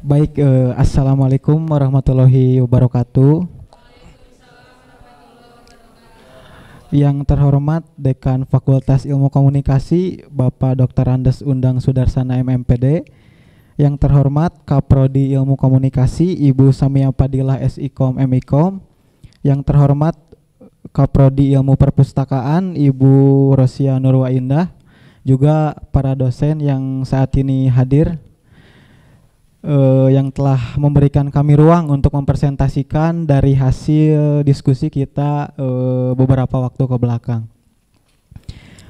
Baik, Assalamualaikum warahmatullahi wabarakatuh. Yang terhormat Dekan Fakultas Ilmu Komunikasi, Bapak Dr. Andes Undang Sudarsana MMPD. Yang terhormat Kaprodi Ilmu Komunikasi, Ibu Samia Fadilah SIKOM MIKOM. Yang terhormat Kaprodi Ilmu Perpustakaan, Ibu Rosia Nurwa Indah. Juga para dosen yang saat ini hadir, yang telah memberikan kami ruang untuk mempresentasikan dari hasil diskusi kita beberapa waktu ke belakang.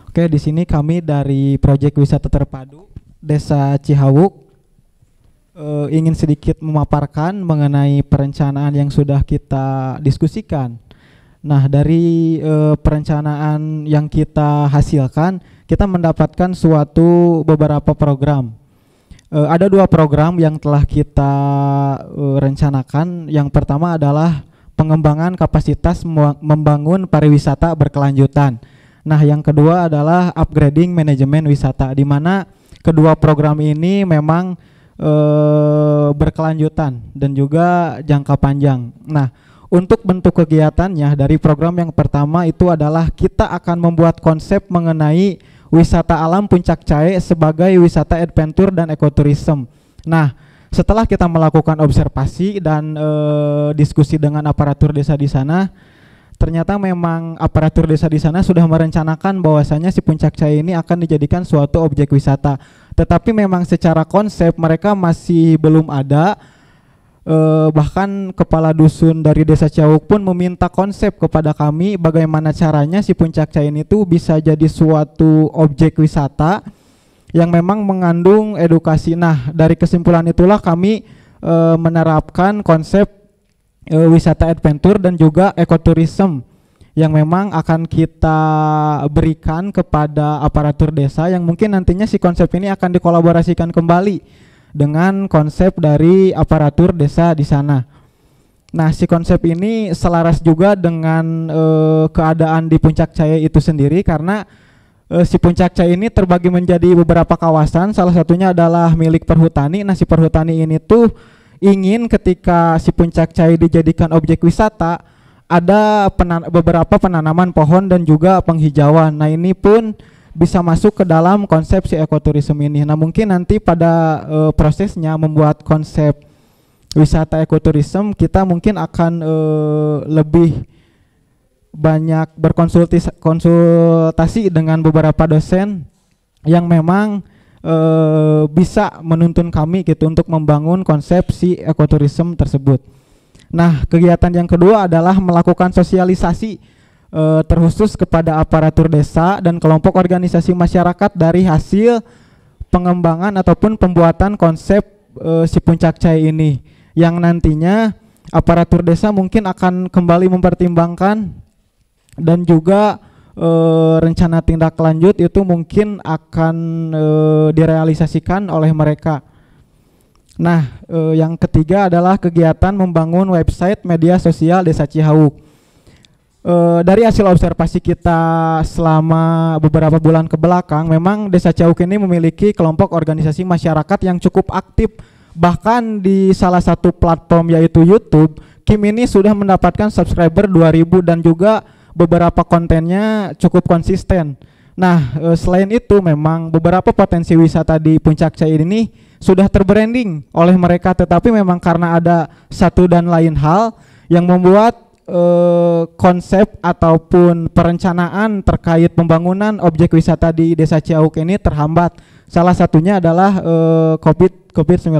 Oke, di sini kami dari Proyek Wisata Terpadu Desa Cihawuk ingin sedikit memaparkan mengenai perencanaan yang sudah kita diskusikan. Nah, dari perencanaan yang kita hasilkan, kita mendapatkan beberapa program. Ada dua program yang telah kita rencanakan. Yang pertama adalah pengembangan kapasitas membangun pariwisata berkelanjutan. Nah, yang kedua adalah upgrading manajemen wisata, di mana kedua program ini memang berkelanjutan dan juga jangka panjang. Nah, untuk bentuk kegiatannya dari program yang pertama itu adalah kita akan membuat konsep mengenai wisata alam Puncak Cahe sebagai wisata adventure dan ekoturism. Nah, setelah kita melakukan observasi dan diskusi dengan aparatur desa di sana, ternyata memang aparatur desa di sana sudah merencanakan bahwasanya si Puncak Cahe ini akan dijadikan suatu objek wisata. Tetapi memang secara konsep mereka masih belum ada. Bahkan kepala dusun dari Desa Cihawuk pun meminta konsep kepada kami bagaimana caranya si Puncak Cahe itu bisa jadi suatu objek wisata yang memang mengandung edukasi. Nah, dari kesimpulan itulah kami menerapkan konsep wisata adventure dan juga ekoturism yang memang akan kita berikan kepada aparatur desa, yang mungkin nantinya si konsep ini akan dikolaborasikan kembali dengan konsep dari aparatur desa di sana. Nah, si konsep ini selaras juga dengan keadaan di Puncak Cahe itu sendiri, karena si Puncak Cahe ini terbagi menjadi beberapa kawasan. Salah satunya adalah milik perhutani. Nah, si perhutani ini tuh ingin ketika si Puncak Cahe dijadikan objek wisata, ada beberapa penanaman pohon dan juga penghijauan. Nah, ini pun bisa masuk ke dalam konsep si ekoturism ini. Nah, mungkin nanti pada prosesnya membuat konsep wisata ekoturism, kita mungkin akan lebih banyak berkonsultasi dengan beberapa dosen yang memang bisa menuntun kami gitu untuk membangun konsep si ekoturism tersebut. Nah, kegiatan yang kedua adalah melakukan sosialisasi terkhusus kepada aparatur desa dan kelompok organisasi masyarakat dari hasil pengembangan ataupun pembuatan konsep si Puncak Cahe ini, yang nantinya aparatur desa mungkin akan kembali mempertimbangkan dan juga rencana tindak lanjut itu mungkin akan direalisasikan oleh mereka. Nah, yang ketiga adalah kegiatan membangun website media sosial Desa Cihawuk. Dari hasil observasi kita selama beberapa bulan ke belakang, memang Desa Cihawuk ini memiliki kelompok organisasi masyarakat yang cukup aktif. Bahkan di salah satu platform yaitu YouTube, Kim ini sudah mendapatkan subscriber 2000 dan juga beberapa kontennya cukup konsisten. Nah, selain itu memang beberapa potensi wisata di Puncak Cahe ini sudah terbranding oleh mereka, tetapi memang karena ada satu dan lain hal yang membuat konsep ataupun perencanaan terkait pembangunan objek wisata di Desa Cihawuk ini terhambat. Salah satunya adalah COVID-19.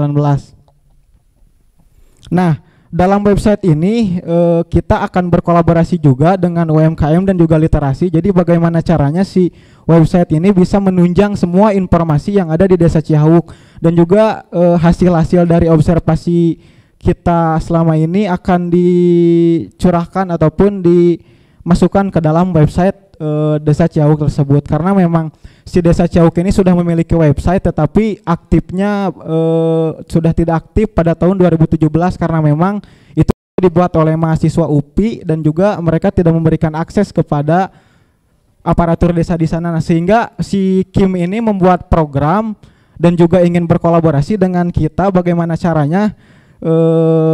Nah, dalam website ini kita akan berkolaborasi juga dengan UMKM dan juga literasi. Jadi bagaimana caranya si website ini bisa menunjang semua informasi yang ada di Desa Cihawuk, dan juga hasil-hasil dari observasi kita selama ini akan dicurahkan ataupun dimasukkan ke dalam website Desa Cihawuk tersebut. Karena memang si Desa Cihawuk ini sudah memiliki website, tetapi aktifnya sudah tidak aktif pada tahun 2017 karena memang itu dibuat oleh mahasiswa UPI dan juga mereka tidak memberikan akses kepada aparatur desa di sana. Nah, sehingga si Kim ini membuat program dan juga ingin berkolaborasi dengan kita, bagaimana caranya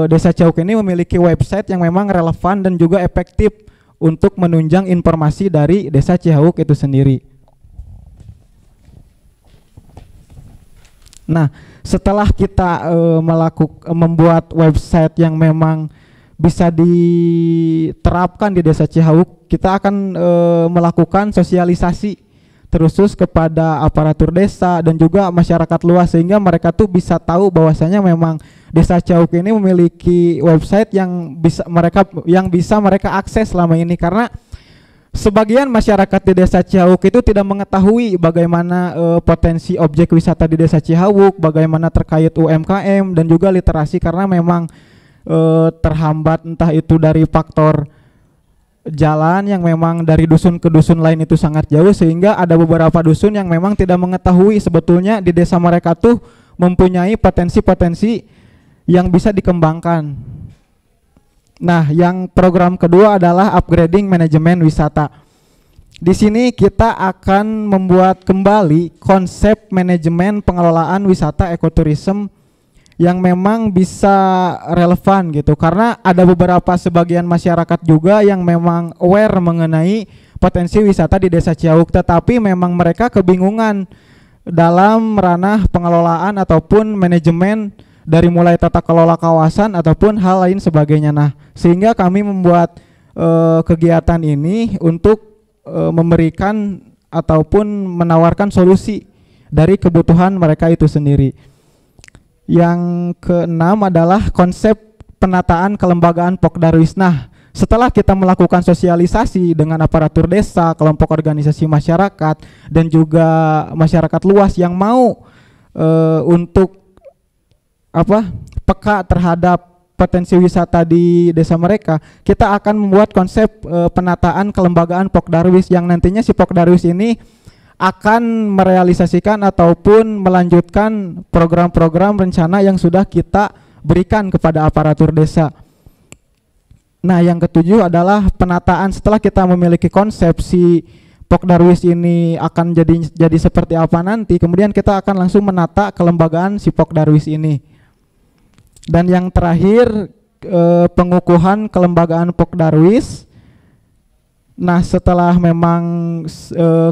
Desa Cihauk ini memiliki website yang memang relevan dan juga efektif untuk menunjang informasi dari Desa Cihauk itu sendiri. Nah, setelah kita membuat website yang memang bisa diterapkan di Desa Cihauk, kita akan melakukan sosialisasi terusus kepada aparatur desa dan juga masyarakat luas, sehingga mereka tuh bisa tahu bahwasanya memang Desa Cihauk ini memiliki website yang bisa mereka akses selama ini, karena sebagian masyarakat di Desa Cihauk itu tidak mengetahui bagaimana potensi objek wisata di Desa Cihauk, bagaimana terkait UMKM dan juga literasi, karena memang terhambat entah itu dari faktor jalan yang memang dari dusun ke dusun lain itu sangat jauh, sehingga ada beberapa dusun yang memang tidak mengetahui sebetulnya di desa mereka tuh mempunyai potensi-potensi yang bisa dikembangkan. Nah, yang program kedua adalah upgrading manajemen wisata. Di sini kita akan membuat kembali konsep manajemen pengelolaan wisata ekoturism yang memang bisa relevan gitu, karena ada beberapa sebagian masyarakat juga yang memang aware mengenai potensi wisata di Desa Cihauk, tetapi memang mereka kebingungan dalam ranah pengelolaan ataupun manajemen dari mulai tata kelola kawasan ataupun hal lain sebagainya. Nah, sehingga kami membuat kegiatan ini untuk memberikan ataupun menawarkan solusi dari kebutuhan mereka itu sendiri. Yang keenam adalah konsep penataan kelembagaan Pokdarwis. Nah, setelah kita melakukan sosialisasi dengan aparatur desa, kelompok organisasi masyarakat, dan juga masyarakat luas yang mau untuk peka terhadap potensi wisata di desa mereka, kita akan membuat konsep penataan kelembagaan Pokdarwis, yang nantinya si Pokdarwis ini akan merealisasikan ataupun melanjutkan program-program rencana yang sudah kita berikan kepada aparatur desa. Nah, yang ketujuh adalah penataan. Setelah kita memiliki konsepsi Pokdarwis ini akan jadi seperti apa nanti, kemudian kita akan langsung menata kelembagaan si Pokdarwis ini. Dan yang terakhir pengukuhan kelembagaan Pokdarwis. Nah, setelah memang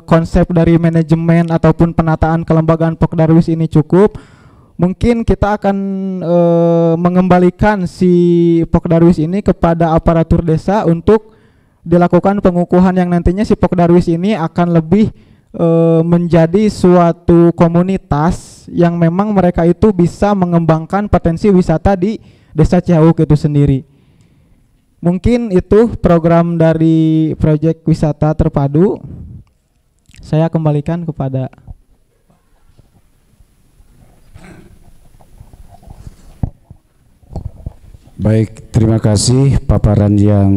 konsep dari manajemen ataupun penataan kelembagaan Pokdarwis ini cukup, mungkin kita akan mengembalikan si Pokdarwis ini kepada aparatur desa untuk dilakukan pengukuhan, yang nantinya si Pokdarwis ini akan lebih menjadi suatu komunitas yang memang mereka itu bisa mengembangkan potensi wisata di Desa Cihauk itu sendiri. Mungkin itu program dari proyek wisata terpadu. Saya kembalikan kepada Baik, terima kasih paparan yang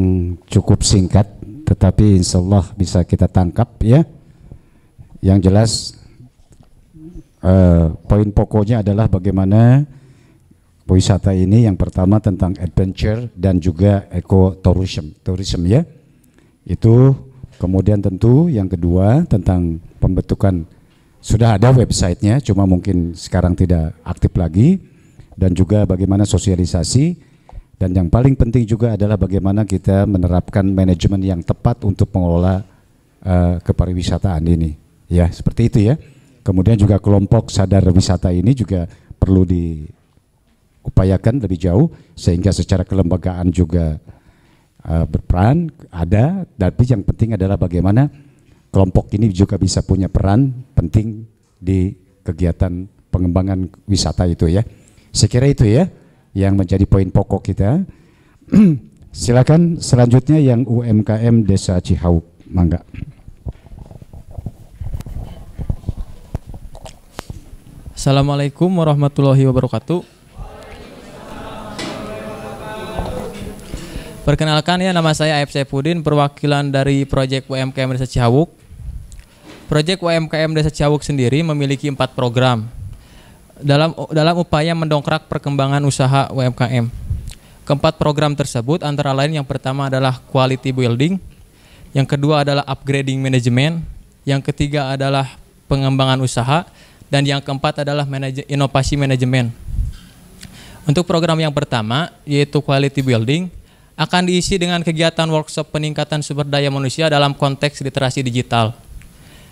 cukup singkat, tetapi insya Allah bisa kita tangkap ya. Yang jelas poin pokoknya adalah bagaimana wisata ini yang pertama tentang adventure dan juga ekoturism ya. Itu kemudian tentu yang kedua tentang pembentukan, sudah ada websitenya cuma mungkin sekarang tidak aktif lagi, dan juga bagaimana sosialisasi, dan yang paling penting juga adalah bagaimana kita menerapkan manajemen yang tepat untuk mengelola kepariwisataan ini ya, seperti itu ya. Kemudian juga kelompok sadar wisata ini juga perlu upayakan lebih jauh sehingga secara kelembagaan juga berperan ada, tapi yang penting adalah bagaimana kelompok ini juga bisa punya peran penting di kegiatan pengembangan wisata itu ya. Saya kira itu ya yang menjadi poin pokok kita. Silakan selanjutnya yang UMKM Desa Cihauk, mangga. Assalamualaikum warahmatullahi wabarakatuh. Perkenalkan ya, nama saya Aib Saifuddin, perwakilan dari proyek UMKM Desa Cihauk. Proyek UMKM Desa Cihauk sendiri memiliki 4 program dalam upaya mendongkrak perkembangan usaha UMKM. Keempat program tersebut antara lain yang pertama adalah quality building, yang kedua adalah upgrading management, yang ketiga adalah pengembangan usaha, Dan yang keempat adalah inovasi manajemen. Untuk program yang pertama, yaitu quality building, akan diisi dengan kegiatan workshop peningkatan sumber daya manusia dalam konteks literasi digital.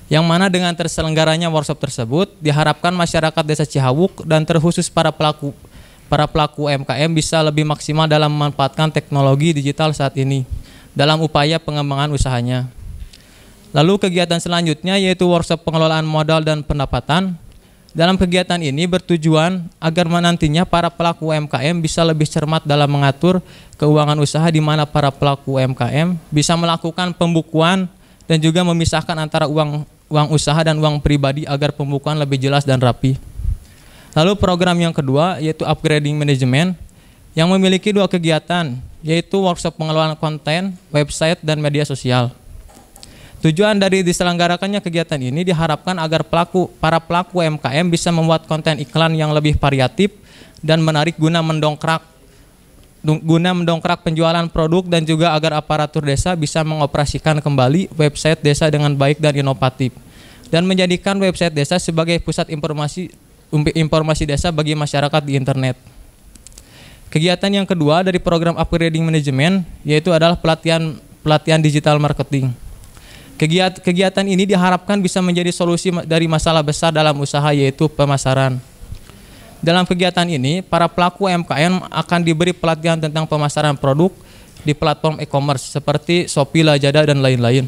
Yang mana dengan terselenggaranya workshop tersebut, diharapkan masyarakat Desa Cihawuk dan terkhusus para pelaku UMKM bisa lebih maksimal dalam memanfaatkan teknologi digital saat ini dalam upaya pengembangan usahanya. Lalu kegiatan selanjutnya yaitu workshop pengelolaan modal dan pendapatan. Dalam kegiatan ini bertujuan agar nantinya para pelaku UMKM bisa lebih cermat dalam mengatur keuangan usaha, di mana para pelaku UMKM bisa melakukan pembukuan dan juga memisahkan antara uang usaha dan uang pribadi agar pembukuan lebih jelas dan rapi. Lalu program yang kedua yaitu upgrading management yang memiliki 2 kegiatan, yaitu workshop pengelolaan konten, website, dan media sosial. Tujuan dari diselenggarakannya kegiatan ini diharapkan agar para pelaku UMKM bisa membuat konten iklan yang lebih variatif dan menarik guna mendongkrak penjualan produk, dan juga agar aparatur desa bisa mengoperasikan kembali website desa dengan baik dan inovatif, dan menjadikan website desa sebagai pusat informasi desa bagi masyarakat di internet. Kegiatan yang kedua dari program upgrading management yaitu adalah pelatihan digital marketing. Kegiatan ini diharapkan bisa menjadi solusi dari masalah besar dalam usaha, yaitu pemasaran. Dalam kegiatan ini, para pelaku UMKM akan diberi pelatihan tentang pemasaran produk di platform e-commerce seperti Shopee, Lazada, dan lain-lain.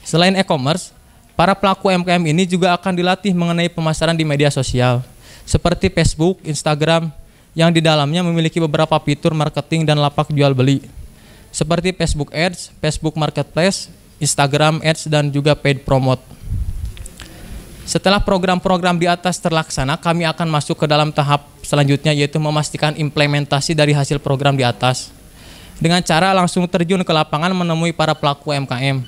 Selain e-commerce, para pelaku UMKM ini juga akan dilatih mengenai pemasaran di media sosial seperti Facebook, Instagram, yang di dalamnya memiliki beberapa fitur marketing dan lapak jual beli seperti Facebook Ads, Facebook Marketplace, Instagram Ads, dan juga paid promote. Setelah program-program di atas terlaksana, kami akan masuk ke dalam tahap selanjutnya, yaitu memastikan implementasi dari hasil program di atas dengan cara langsung terjun ke lapangan menemui para pelaku UMKM.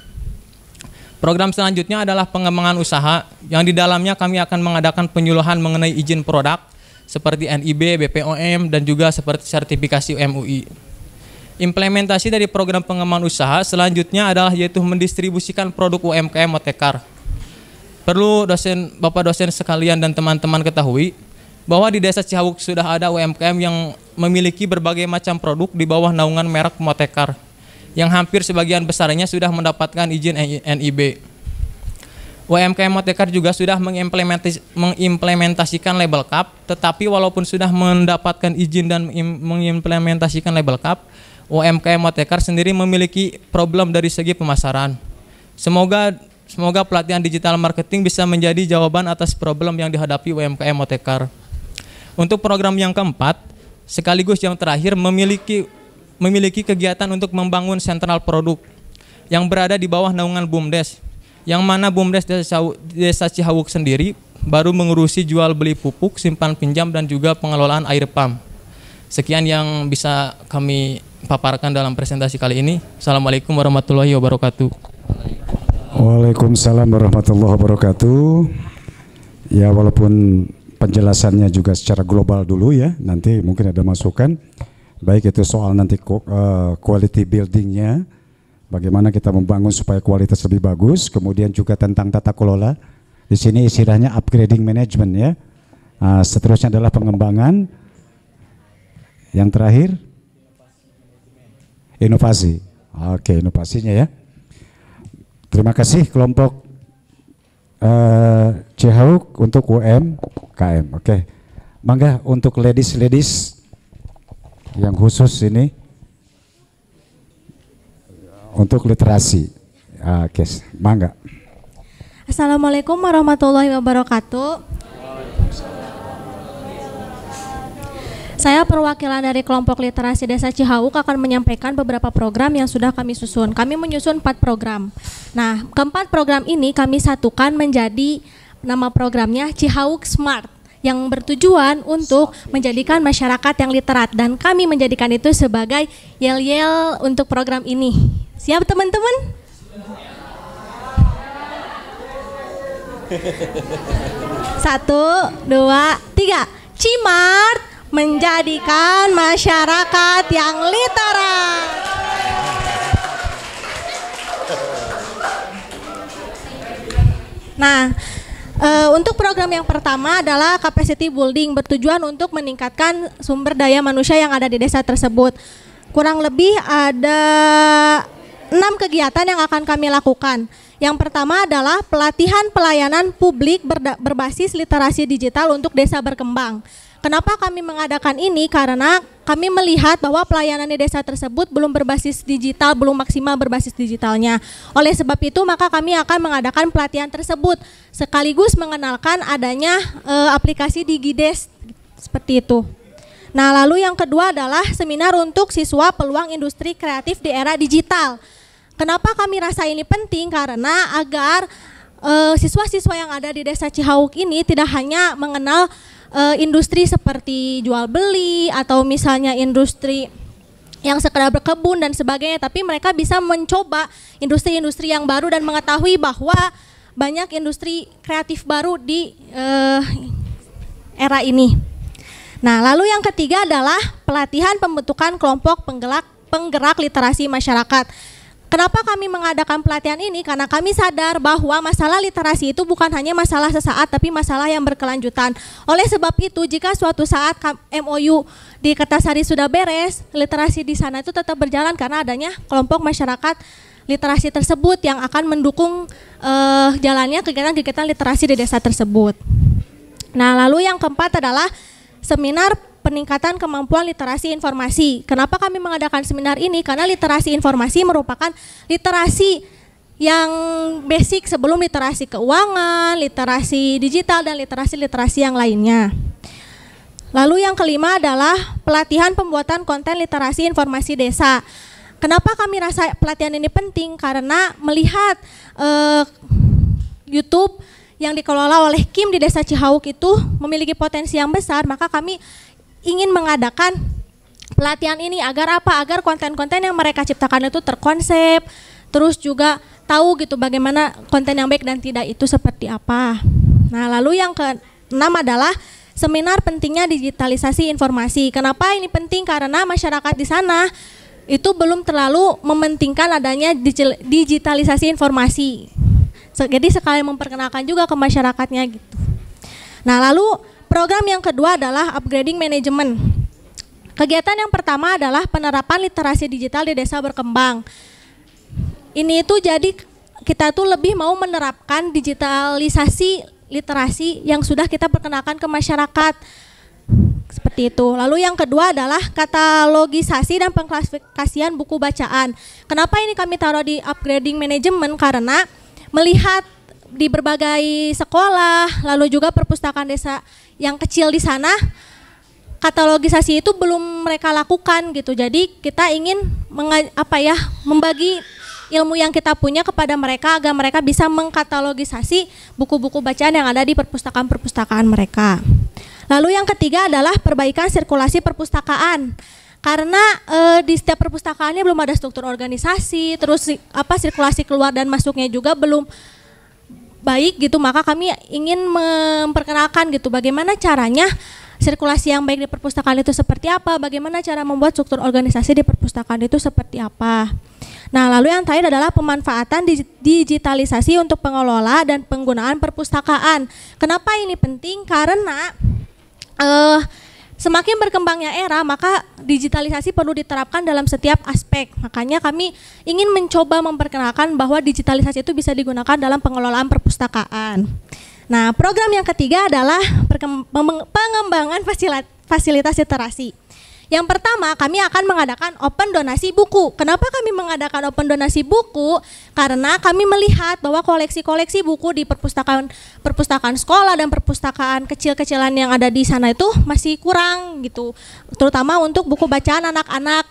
Program selanjutnya adalah pengembangan usaha, yang di dalamnya kami akan mengadakan penyuluhan mengenai izin produk seperti NIB, BPOM, dan juga seperti sertifikasi MUI. Implementasi dari program pengembangan usaha selanjutnya adalah yaitu mendistribusikan produk UMKM Motekar. Perlu Bapak dosen sekalian dan teman-teman ketahui bahwa di Desa Cihawuk sudah ada UMKM yang memiliki berbagai macam produk di bawah naungan merek Motekar, yang hampir sebagian besarnya sudah mendapatkan izin NIB. UMKM Motekar juga sudah mengimplementasikan label cup, tetapi walaupun sudah mendapatkan izin dan mengimplementasikan label cup, UMKM Motekar sendiri memiliki problem dari segi pemasaran. Semoga pelatihan digital marketing bisa menjadi jawaban atas problem yang dihadapi UMKM Motekar. Untuk program yang keempat, sekaligus yang terakhir, memiliki kegiatan untuk membangun sentral produk yang berada di bawah naungan BUMDes, yang mana BUMDes Desa Cihawuk sendiri baru mengurusi jual beli pupuk, simpan pinjam, dan juga pengelolaan air pump. Sekian yang bisa kami paparkan dalam presentasi kali ini. Assalamualaikum warahmatullahi wabarakatuh. Waalaikumsalam warahmatullahi wabarakatuh. Ya, walaupun penjelasannya juga secara global dulu ya, nanti mungkin ada masukan, baik itu soal nanti quality buildingnya, bagaimana kita membangun supaya kualitas lebih bagus, kemudian juga tentang tata kelola. Di sini istilahnya upgrading management ya. Seterusnya adalah pengembangan. Yang terakhir inovasi. Oke, inovasinya ya. Terima kasih kelompok Cihawuk untuk UMKM. Oke, mangga untuk ladies yang khusus ini untuk literasi. Oke, mangga. Assalamualaikum warahmatullahi wabarakatuh. Saya perwakilan dari kelompok literasi Desa Cihawuk akan menyampaikan beberapa program yang sudah kami susun. Kami menyusun 4 program. Nah, keempat program ini kami satukan menjadi nama programnya Cihawuk Smart, yang bertujuan untuk menjadikan masyarakat yang literat, dan kami menjadikan itu sebagai yel-yel untuk program ini. Siap teman-teman? Satu, dua, tiga. Cimart, menjadikan masyarakat yang literat. Nah, Untuk program yang pertama adalah capacity building, bertujuan untuk meningkatkan sumber daya manusia yang ada di desa tersebut. Kurang lebih ada 6 kegiatan yang akan kami lakukan. Yang pertama adalah pelatihan pelayanan publik berbasis literasi digital untuk desa berkembang. Kenapa kami mengadakan ini? Karena kami melihat bahwa pelayanan di desa tersebut belum berbasis digital, belum maksimal berbasis digitalnya. Oleh sebab itu, maka kami akan mengadakan pelatihan tersebut sekaligus mengenalkan adanya aplikasi Digides seperti itu. Nah, lalu yang kedua adalah seminar untuk siswa peluang industri kreatif di era digital. Kenapa kami rasa ini penting? Karena agar siswa-siswa yang ada di Desa Cihauk ini tidak hanya mengenal industri seperti jual beli atau misalnya industri yang sekedar berkebun dan sebagainya, tapi mereka bisa mencoba industri-industri yang baru dan mengetahui bahwa banyak industri kreatif baru di era ini. Nah, lalu yang ketiga adalah pelatihan pembentukan kelompok penggerak literasi masyarakat. Kenapa kami mengadakan pelatihan ini? Karena kami sadar bahwa masalah literasi itu bukan hanya masalah sesaat, tapi masalah yang berkelanjutan. Oleh sebab itu, jika suatu saat MOU di Kertasari sudah beres, literasi di sana itu tetap berjalan karena adanya kelompok masyarakat literasi tersebut yang akan mendukung jalannya kegiatan-kegiatan literasi di desa tersebut. Nah, lalu yang keempat adalah seminar peningkatan kemampuan literasi informasi. Kenapa kami mengadakan seminar ini? Karena literasi informasi merupakan literasi yang basic sebelum literasi keuangan, literasi digital, dan literasi-literasi yang lainnya. Lalu yang kelima adalah pelatihan pembuatan konten literasi informasi desa. Kenapa kami rasa pelatihan ini penting? Karena melihat YouTube yang dikelola oleh Kim di Desa Cihauk itu memiliki potensi yang besar, maka kami ingin mengadakan pelatihan ini agar apa? Agar konten-konten yang mereka ciptakan itu terkonsep, terus juga tahu gitu bagaimana konten yang baik dan tidak itu seperti apa. Nah, lalu yang keenam adalah seminar pentingnya digitalisasi informasi. Kenapa ini penting? Karena masyarakat di sana itu belum terlalu mementingkan adanya digitalisasi informasi. Jadi sekali memperkenalkan juga ke masyarakatnya gitu. Nah, lalu program yang kedua adalah upgrading manajemen. Kegiatan yang pertama adalah penerapan literasi digital di desa berkembang. Ini itu jadi kita tuh lebih mau menerapkan digitalisasi literasi yang sudah kita perkenalkan ke masyarakat. Seperti itu. Lalu yang kedua adalah katalogisasi dan pengklasifikasian buku bacaan. Kenapa ini kami taruh di upgrading manajemen? Karena melihat di berbagai sekolah, lalu juga perpustakaan desa yang kecil di sana, katalogisasi itu belum mereka lakukan gitu. Jadi kita ingin membagi ilmu yang kita punya kepada mereka agar mereka bisa mengkatalogisasi buku-buku bacaan yang ada di perpustakaan-perpustakaan mereka. Lalu yang ketiga adalah perbaikan sirkulasi perpustakaan. Karena di setiap perpustakaannya belum ada struktur organisasi, terus sirkulasi keluar dan masuknya juga belum baik gitu, maka kami ingin memperkenalkan gitu bagaimana caranya sirkulasi yang baik di perpustakaan itu seperti apa, bagaimana cara membuat struktur organisasi di perpustakaan itu seperti apa. Nah, lalu yang terakhir adalah pemanfaatan digitalisasi untuk pengelola dan penggunaan perpustakaan. Kenapa ini penting? Karena semakin berkembangnya era, maka digitalisasi perlu diterapkan dalam setiap aspek. Makanya kami ingin mencoba memperkenalkan bahwa digitalisasi itu bisa digunakan dalam pengelolaan perpustakaan. Nah, program yang ketiga adalah pengembangan fasilitas literasi. Yang pertama, kami akan mengadakan open donasi buku. Kenapa kami mengadakan open donasi buku? Karena kami melihat bahwa koleksi-koleksi buku di perpustakaan sekolah dan perpustakaan kecil-kecilan yang ada di sana itu masih kurang gitu, terutama untuk buku bacaan anak-anak.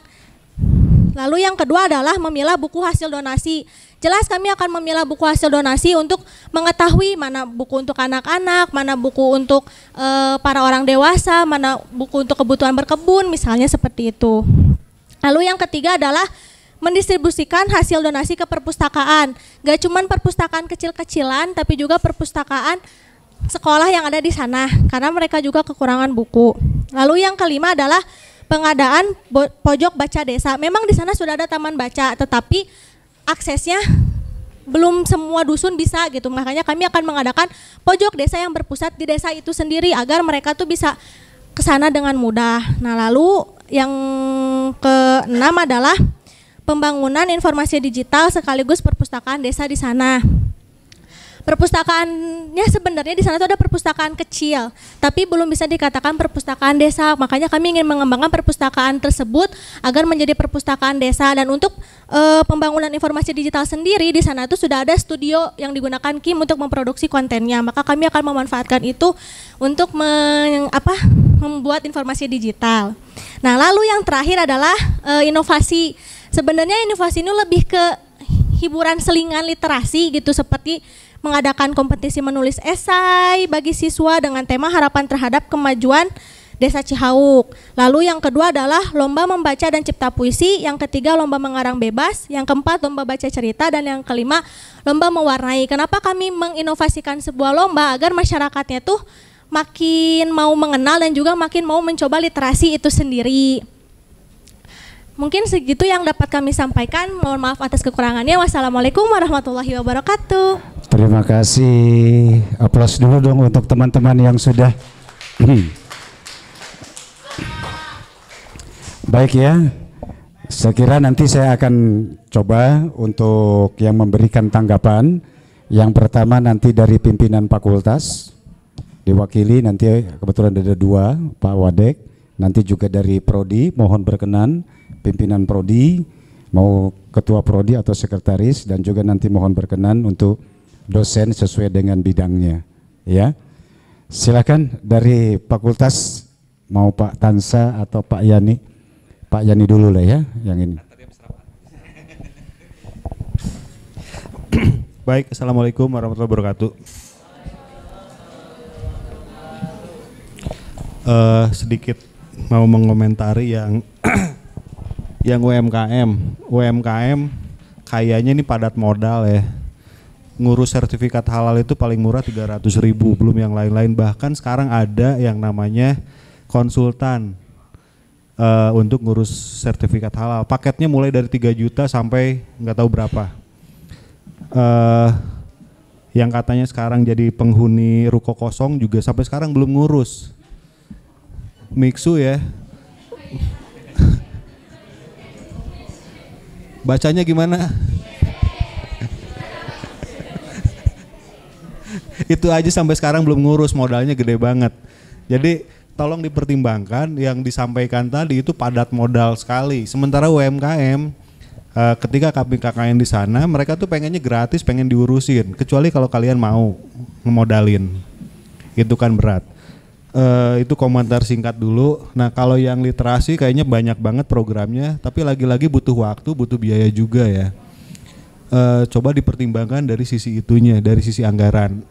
Lalu yang kedua adalah memilah buku hasil donasi. Jelas kami akan memilah buku hasil donasi untuk mengetahui mana buku untuk anak-anak, mana buku untuk para orang dewasa, mana buku untuk kebutuhan berkebun, misalnya seperti itu. Lalu yang ketiga adalah mendistribusikan hasil donasi ke perpustakaan. Gak cuma perpustakaan kecil-kecilan, tapi juga perpustakaan sekolah yang ada di sana, karena mereka juga kekurangan buku. Lalu yang kelima adalah pengadaan pojok baca desa. Memang di sana sudah ada taman baca, tetapi aksesnya belum semua dusun bisa gitu. Makanya kami akan mengadakan pojok desa yang berpusat di desa itu sendiri agar mereka tuh bisa ke sana dengan mudah. Nah, lalu yang keenam adalah pembangunan informasi digital sekaligus perpustakaan desa di sana. Perpustakaannya sebenarnya di sana tuh ada perpustakaan kecil, tapi belum bisa dikatakan perpustakaan desa. Makanya kami ingin mengembangkan perpustakaan tersebut agar menjadi perpustakaan desa. Dan untuk pembangunan informasi digital sendiri di sana tuh sudah ada studio yang digunakan Kim untuk memproduksi kontennya. Maka kami akan memanfaatkan itu untuk membuat informasi digital. Nah, lalu yang terakhir adalah inovasi. Sebenarnya inovasi ini lebih ke hiburan selingan literasi gitu, seperti mengadakan kompetisi menulis esai bagi siswa dengan tema harapan terhadap kemajuan Desa Cihauk. Lalu yang kedua adalah lomba membaca dan cipta puisi, yang ketiga lomba mengarang bebas, yang keempat lomba baca cerita, dan yang kelima lomba mewarnai. Kenapa kami menginovasikan sebuah lomba? Agar masyarakatnya tuh makin mau mengenal dan juga makin mau mencoba literasi itu sendiri. Mungkin segitu yang dapat kami sampaikan. Mohon maaf atas kekurangannya. Wassalamualaikum warahmatullahi wabarakatuh. Terima kasih. Aplaus dulu dong untuk teman-teman yang sudah. Baik ya. Saya kira nanti saya akan coba untuk yang memberikan tanggapan. Yang pertama nanti dari pimpinan fakultas, diwakili nanti kebetulan ada dua, Pak Wadek. Nanti juga dari Prodi, mohon berkenan pimpinan Prodi, mau ketua Prodi atau sekretaris, dan juga nanti mohon berkenan untuk dosen sesuai dengan bidangnya. Ya, silakan dari fakultas, mau Pak Tansa atau Pak Yani. Pak Yani dulu lah ya, yang ini. Baik, assalamualaikum warahmatullahi wabarakatuh. Sedikit mau mengomentari yang yang UMKM kayaknya ini padat modal ya. Ngurus sertifikat halal itu paling murah 300.000, belum yang lain-lain. Bahkan sekarang ada yang namanya konsultan untuk ngurus sertifikat halal. Paketnya mulai dari 3 juta sampai nggak tahu berapa. Yang katanya sekarang jadi penghuni ruko kosong juga sampai sekarang belum ngurus. Miksu ya. Bacanya gimana? Itu aja sampai sekarang belum ngurus, modalnya gede banget. Jadi tolong dipertimbangkan yang disampaikan tadi itu padat modal sekali. Sementara UMKM ketika kami KKN di sana, mereka tuh pengennya gratis, pengen diurusin. Kecuali kalau kalian mau ngemodalin, itu kan berat. Itu komentar singkat dulu. Nah, kalau yang literasi kayaknya banyak banget programnya, tapi lagi-lagi butuh waktu, butuh biaya juga ya. Coba dipertimbangkan dari sisi itunya, dari sisi anggaran.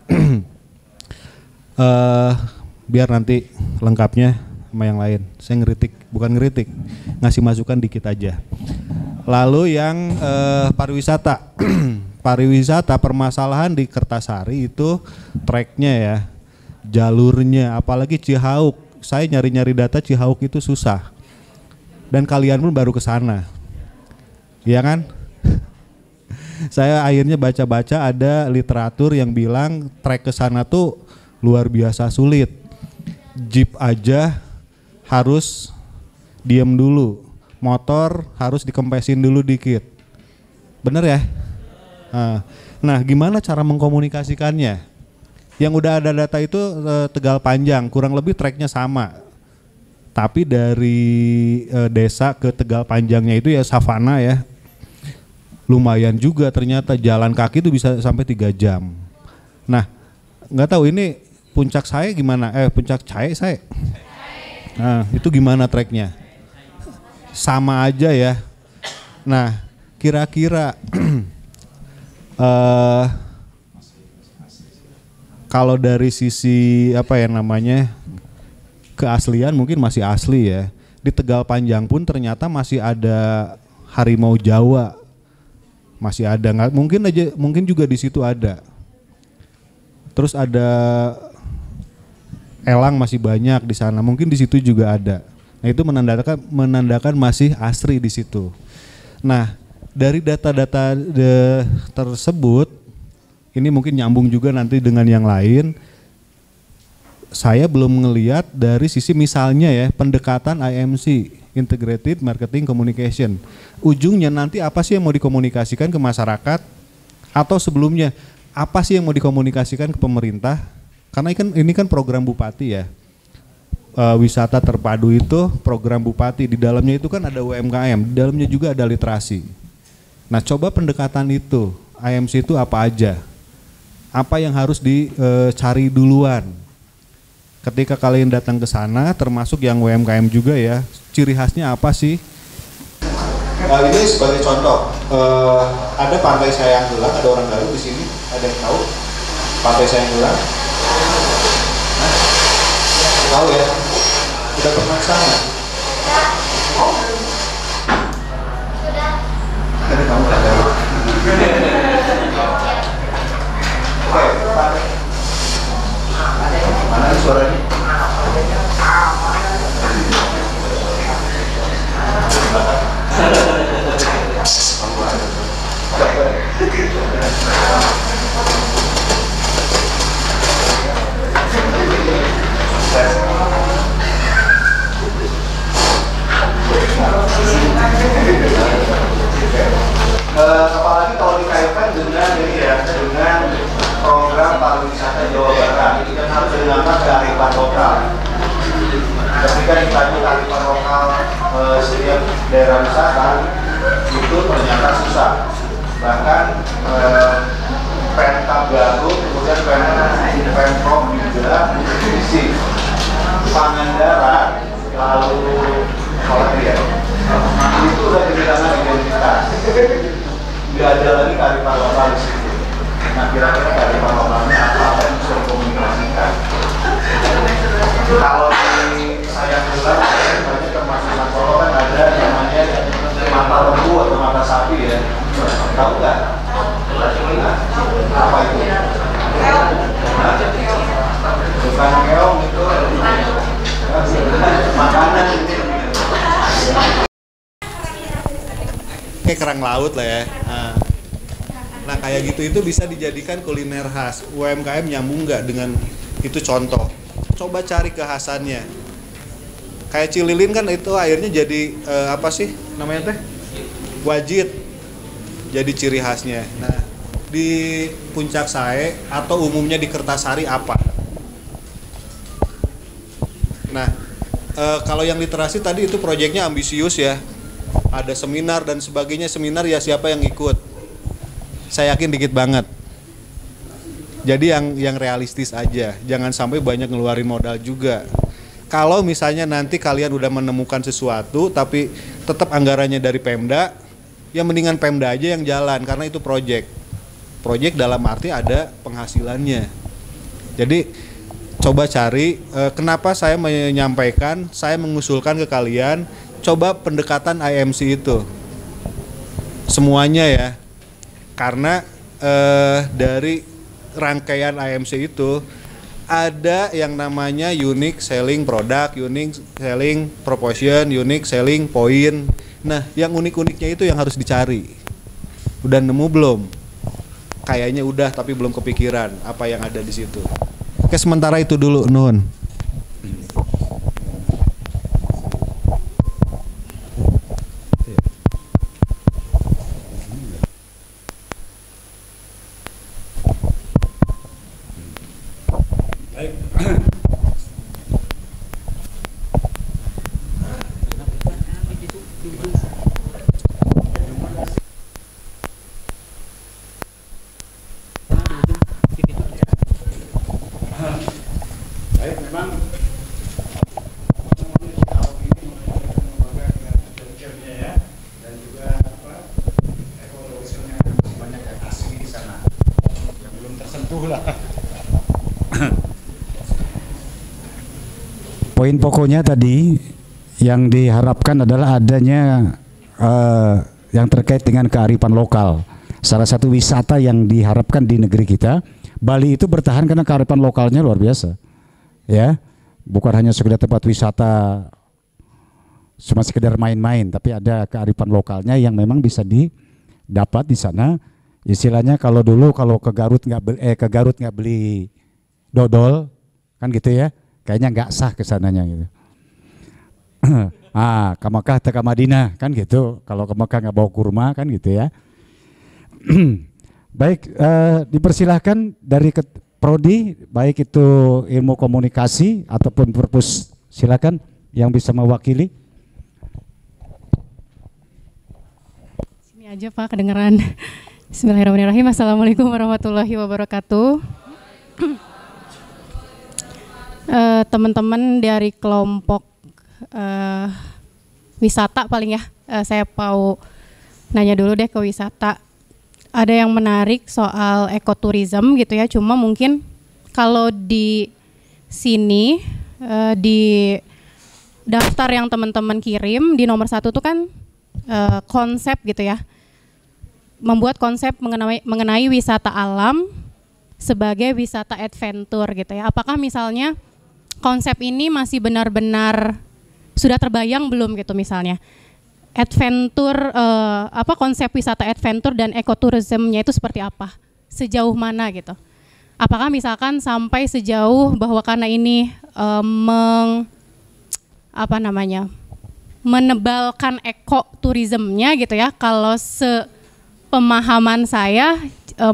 Biar nanti lengkapnya sama yang lain. Saya ngeritik, bukan ngeritik, ngasih masukan dikit aja. Lalu yang pariwisata. Pariwisata, permasalahan di Kertasari itu tracknya ya, jalurnya, apalagi Cihauk. Saya nyari-nyari data Cihauk itu susah. Dan kalian pun baru ke sana. Iya kan? Saya akhirnya baca-baca ada literatur yang bilang trek ke sana tuh luar biasa sulit. Jeep aja harus diem dulu. Motor harus dikempesin dulu dikit. Bener ya? Nah, gimana cara mengkomunikasikannya? Yang udah ada data itu Tegal Panjang, kurang lebih treknya sama. Tapi dari desa ke Tegal Panjangnya itu ya savana ya. Lumayan juga ternyata, jalan kaki itu bisa sampai 3 jam. Nah, nggak tahu ini puncak saya gimana? Puncak saya. Nah, itu gimana treknya? Sama aja ya. Nah, kira-kira kalau dari sisi apa ya namanya keaslian mungkin masih asli ya. Di Tegal Panjang pun ternyata masih ada harimau Jawa, masih ada, nggak mungkin juga di situ ada. Terus ada elang masih banyak di sana, mungkin di situ juga ada. Nah, itu menandakan masih asri di situ. Nah, dari data-data tersebut, ini mungkin nyambung juga nanti dengan yang lain. Saya belum ngelihat dari sisi misalnya ya pendekatan IMC, Integrated Marketing Communication. Ujungnya nanti apa sih yang mau dikomunikasikan ke masyarakat, atau sebelumnya apa sih yang mau dikomunikasikan ke pemerintah? Karena ini kan program Bupati ya. Wisata terpadu itu program Bupati, di dalamnya itu kan ada UMKM, di dalamnya juga ada literasi. Nah, coba pendekatan itu, IMC itu apa aja? Apa yang harus dicari duluan? Ketika kalian datang ke sana, termasuk yang UMKM juga ya, ciri khasnya apa sih? Nah, ini sebagai contoh, ada Pantai Sayanggelang, ada orang baru di sini, ada yang tahu Pantai Sayanggelang? Tahu ya? Sudah pernah ke sana? Sudah. Ada kamu nggak tahu? Oke, mana suaranya? Apalagi kalau dikaitkan dengan ini ya, dengan program pariwisata Jawa Barat, itu kan harus dinamakan kearifan lokal. Ketika ditanya kearifan lokal setiap daerah wisata itu ternyata susah. Bahkan Pemkab Garut, kemudian Pemprov juga isi Pangandaran, lalu ya, itu udah kehilangan identitas. Nggak ada lagi kearifan lokal di situ. Nah, kira-kira kearifan lokalnya apa yang bisa dikomunikasikan? Kalau di Sayanggelang, banyak termasuk Solo kan ada namanya mata lembu atau mata sapi ya. Tahu nggak? Apa itu? Bukan keong itu. Makanan ini. Kayak kerang laut lah ya. Nah kayak gitu itu bisa dijadikan kuliner khas. UMKM nyambung nggak dengan itu contoh. Coba cari kekhasannya. Kayak Cililin kan itu akhirnya jadi apa sih namanya teh? Wajit. Jadi ciri khasnya. Nah di Puncak Sae atau umumnya di Kertasari apa? Nah kalau yang literasi tadi itu proyeknya ambisius ya. Ada seminar dan sebagainya. Seminar ya siapa yang ikut? Saya yakin dikit banget. Jadi yang realistis aja. Jangan sampai banyak ngeluarin modal juga. Kalau misalnya nanti kalian udah menemukan sesuatu tapi tetap anggarannya dari Pemda, ya mendingan Pemda aja yang jalan karena itu proyek. Proyek dalam arti ada penghasilannya. Jadi coba cari kenapa saya menyampaikan, saya mengusulkan ke kalian coba pendekatan IMC itu semuanya ya, karena dari rangkaian IMC itu ada yang namanya unique selling product, unique selling proposition, unique selling point. Nah yang unik-uniknya itu yang harus dicari. Udah nemu belum? Kayaknya udah tapi belum kepikiran apa yang ada di situ. Oke sementara itu dulu Nun. Poin pokoknya tadi yang diharapkan adalah adanya yang terkait dengan kearifan lokal. Salah satu wisata yang diharapkan di negeri kita, Bali itu bertahan karena kearifan lokalnya luar biasa. Ya, bukan hanya sekedar tempat wisata cuma sekedar main-main, tapi ada kearifan lokalnya yang memang bisa dapat di sana. Istilahnya kalau dulu kalau ke Garut nggak beli dodol kan gitu ya, kayaknya nggak sah ke sananya gitu. Ke Mekah atau ke Madinah kan gitu. Kalau ke Mekah nggak bawa kurma kan gitu ya. Baik, dipersilahkan dari prodi, baik itu ilmu komunikasi ataupun perpus, silakan yang bisa mewakili. Sini aja Pak, kedengeran. Bismillahirrahmanirrahim. Assalamualaikum warahmatullahi wabarakatuh. Teman-teman dari kelompok wisata paling ya, saya mau nanya dulu deh ke wisata. Ada yang menarik soal ekoturism gitu ya, cuma mungkin kalau di sini di daftar yang teman-teman kirim di nomor 1 tuh kan konsep gitu ya, membuat konsep mengenai wisata alam sebagai wisata adventure gitu ya. Apakah misalnya konsep ini masih benar-benar sudah terbayang belum gitu misalnya? Adventure, konsep wisata adventure dan ekoturismnya itu seperti apa? Sejauh mana gitu? Apakah misalkan sampai sejauh bahwa karena ini menebalkan ekoturismnya gitu ya? Kalau pemahaman saya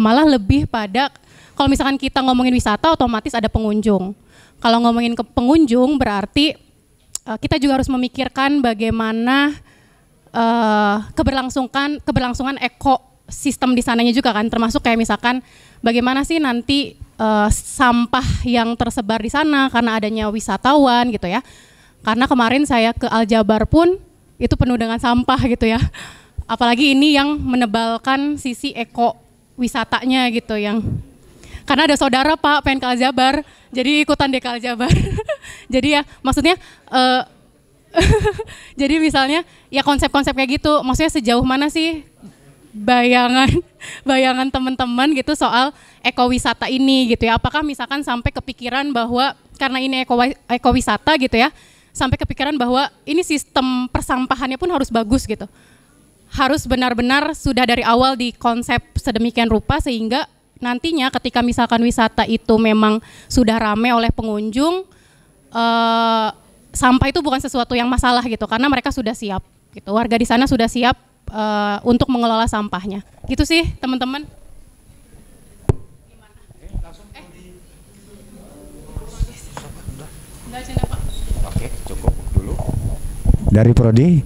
malah lebih pada kalau misalkan kita ngomongin wisata otomatis ada pengunjung. Kalau ngomongin ke pengunjung berarti kita juga harus memikirkan bagaimana keberlangsungan ekosistem di sananya juga kan, termasuk kayak misalkan bagaimana sih nanti sampah yang tersebar di sana karena adanya wisatawan gitu ya. Karena kemarin saya ke Aljabar pun itu penuh dengan sampah gitu ya. Apalagi ini yang menebalkan sisi eko wisatanya gitu yang karena ada saudara Pak pengen ke Aljabar, jadi ikutan deh ke Aljabar. Jadi ya maksudnya jadi misalnya ya konsep-konsep kayak gitu, maksudnya sejauh mana sih bayangan teman-teman gitu soal ekowisata ini gitu ya. Apakah misalkan sampai kepikiran bahwa karena ini ekowisata gitu ya, sampai kepikiran bahwa ini sistem persampahannya pun harus bagus gitu. Harus benar-benar sudah dari awal di konsep sedemikian rupa sehingga nantinya ketika misalkan wisata itu memang sudah ramai oleh pengunjung, sampah itu bukan sesuatu yang masalah gitu karena mereka sudah siap gitu. Warga di sana sudah siap untuk mengelola sampahnya. Gitu sih teman-teman. Oke, cukup dulu. Dari prodi,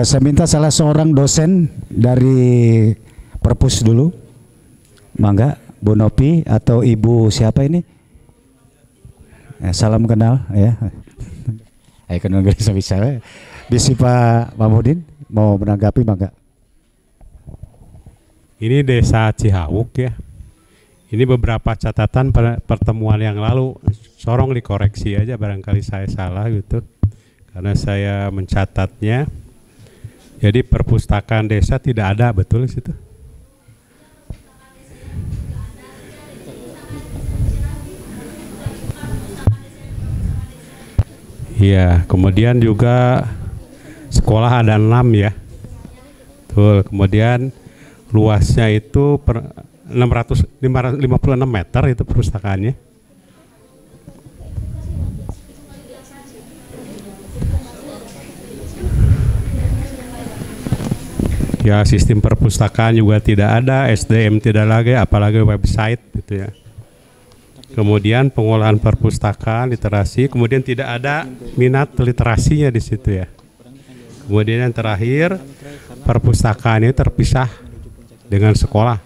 saya minta salah seorang dosen dari perpus dulu. Mangga, Bu Nopi atau Ibu siapa ini? Salam kenal ya. Ayo kenal bisa. Bisi Pak Mahmudin mau menanggapi mangga. Ini Desa Cihawuk ya. Ini beberapa catatan pertemuan yang lalu, sorong dikoreksi aja barangkali saya salah gitu. Karena saya mencatatnya. Jadi perpustakaan desa tidak ada, betul di situ? Iya, kemudian juga sekolah ada 6 ya. Betul, kemudian luasnya itu 556 meter itu perpustakaannya. Ya, sistem perpustakaan juga tidak ada, SDM tidak lagi, apalagi website gitu ya. Kemudian pengolahan perpustakaan, literasi, kemudian tidak ada minat literasinya di situ ya. Kemudian yang terakhir, perpustakaan ini terpisah dengan sekolah.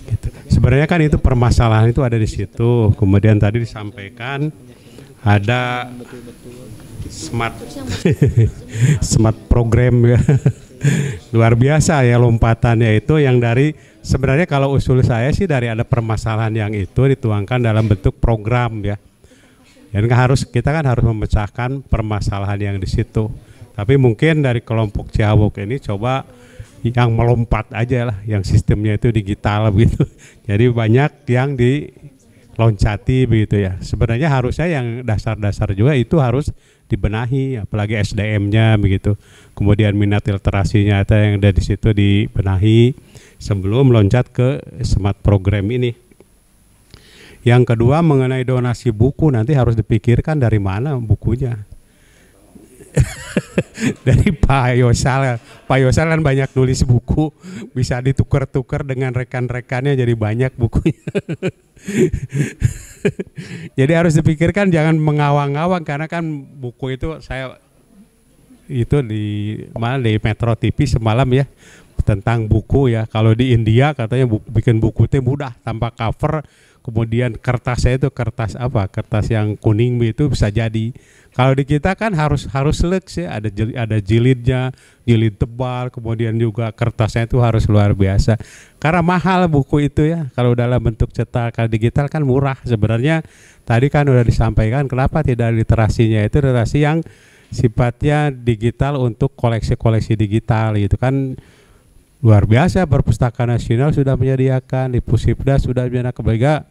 Gitu. Sebenarnya kan itu permasalahan itu ada di situ. Kemudian tadi disampaikan ada smart program ya. Luar biasa ya lompatannya itu yang dari sebenarnya kalau usul saya sih dari ada permasalahan yang itu dituangkan dalam bentuk program ya. Dan kita kan harus memecahkan permasalahan yang di situ. Tapi mungkin dari kelompok Cihawuk ini coba yang melompat aja lah, yang sistemnya itu digital begitu. Jadi banyak yang diloncati begitu ya. Sebenarnya harusnya yang dasar-dasar juga itu harus dibenahi, apalagi SDM-nya begitu. Kemudian minat literasinya yang ada di situ dibenahi sebelum loncat ke smart program ini. Yang kedua mengenai donasi buku, nanti harus dipikirkan dari mana bukunya. Dari Pak Yosal. Pak Yosal kan banyak nulis buku, bisa ditukar-tukar dengan rekan-rekannya jadi banyak bukunya. Jadi harus dipikirkan, jangan mengawang-awang, karena kan buku itu saya itu di Metro TV semalam ya tentang buku ya. Kalau di India katanya bikin buku itu mudah tanpa cover, kemudian kertasnya itu kertas apa? Kertas yang kuning itu bisa jadi. Kalau di kita kan harus lux ya, ada jilidnya, jilid tebal, kemudian juga kertasnya itu harus luar biasa. Karena mahal buku itu ya. Kalau dalam bentuk cetak, kalau digital kan murah. Sebenarnya tadi kan udah disampaikan kenapa tidak literasinya itu literasi yang sifatnya digital untuk koleksi-koleksi digital gitu kan. Luar biasa, Perpustakaan Nasional sudah menyediakan, di Pusipda sudah menyediakan,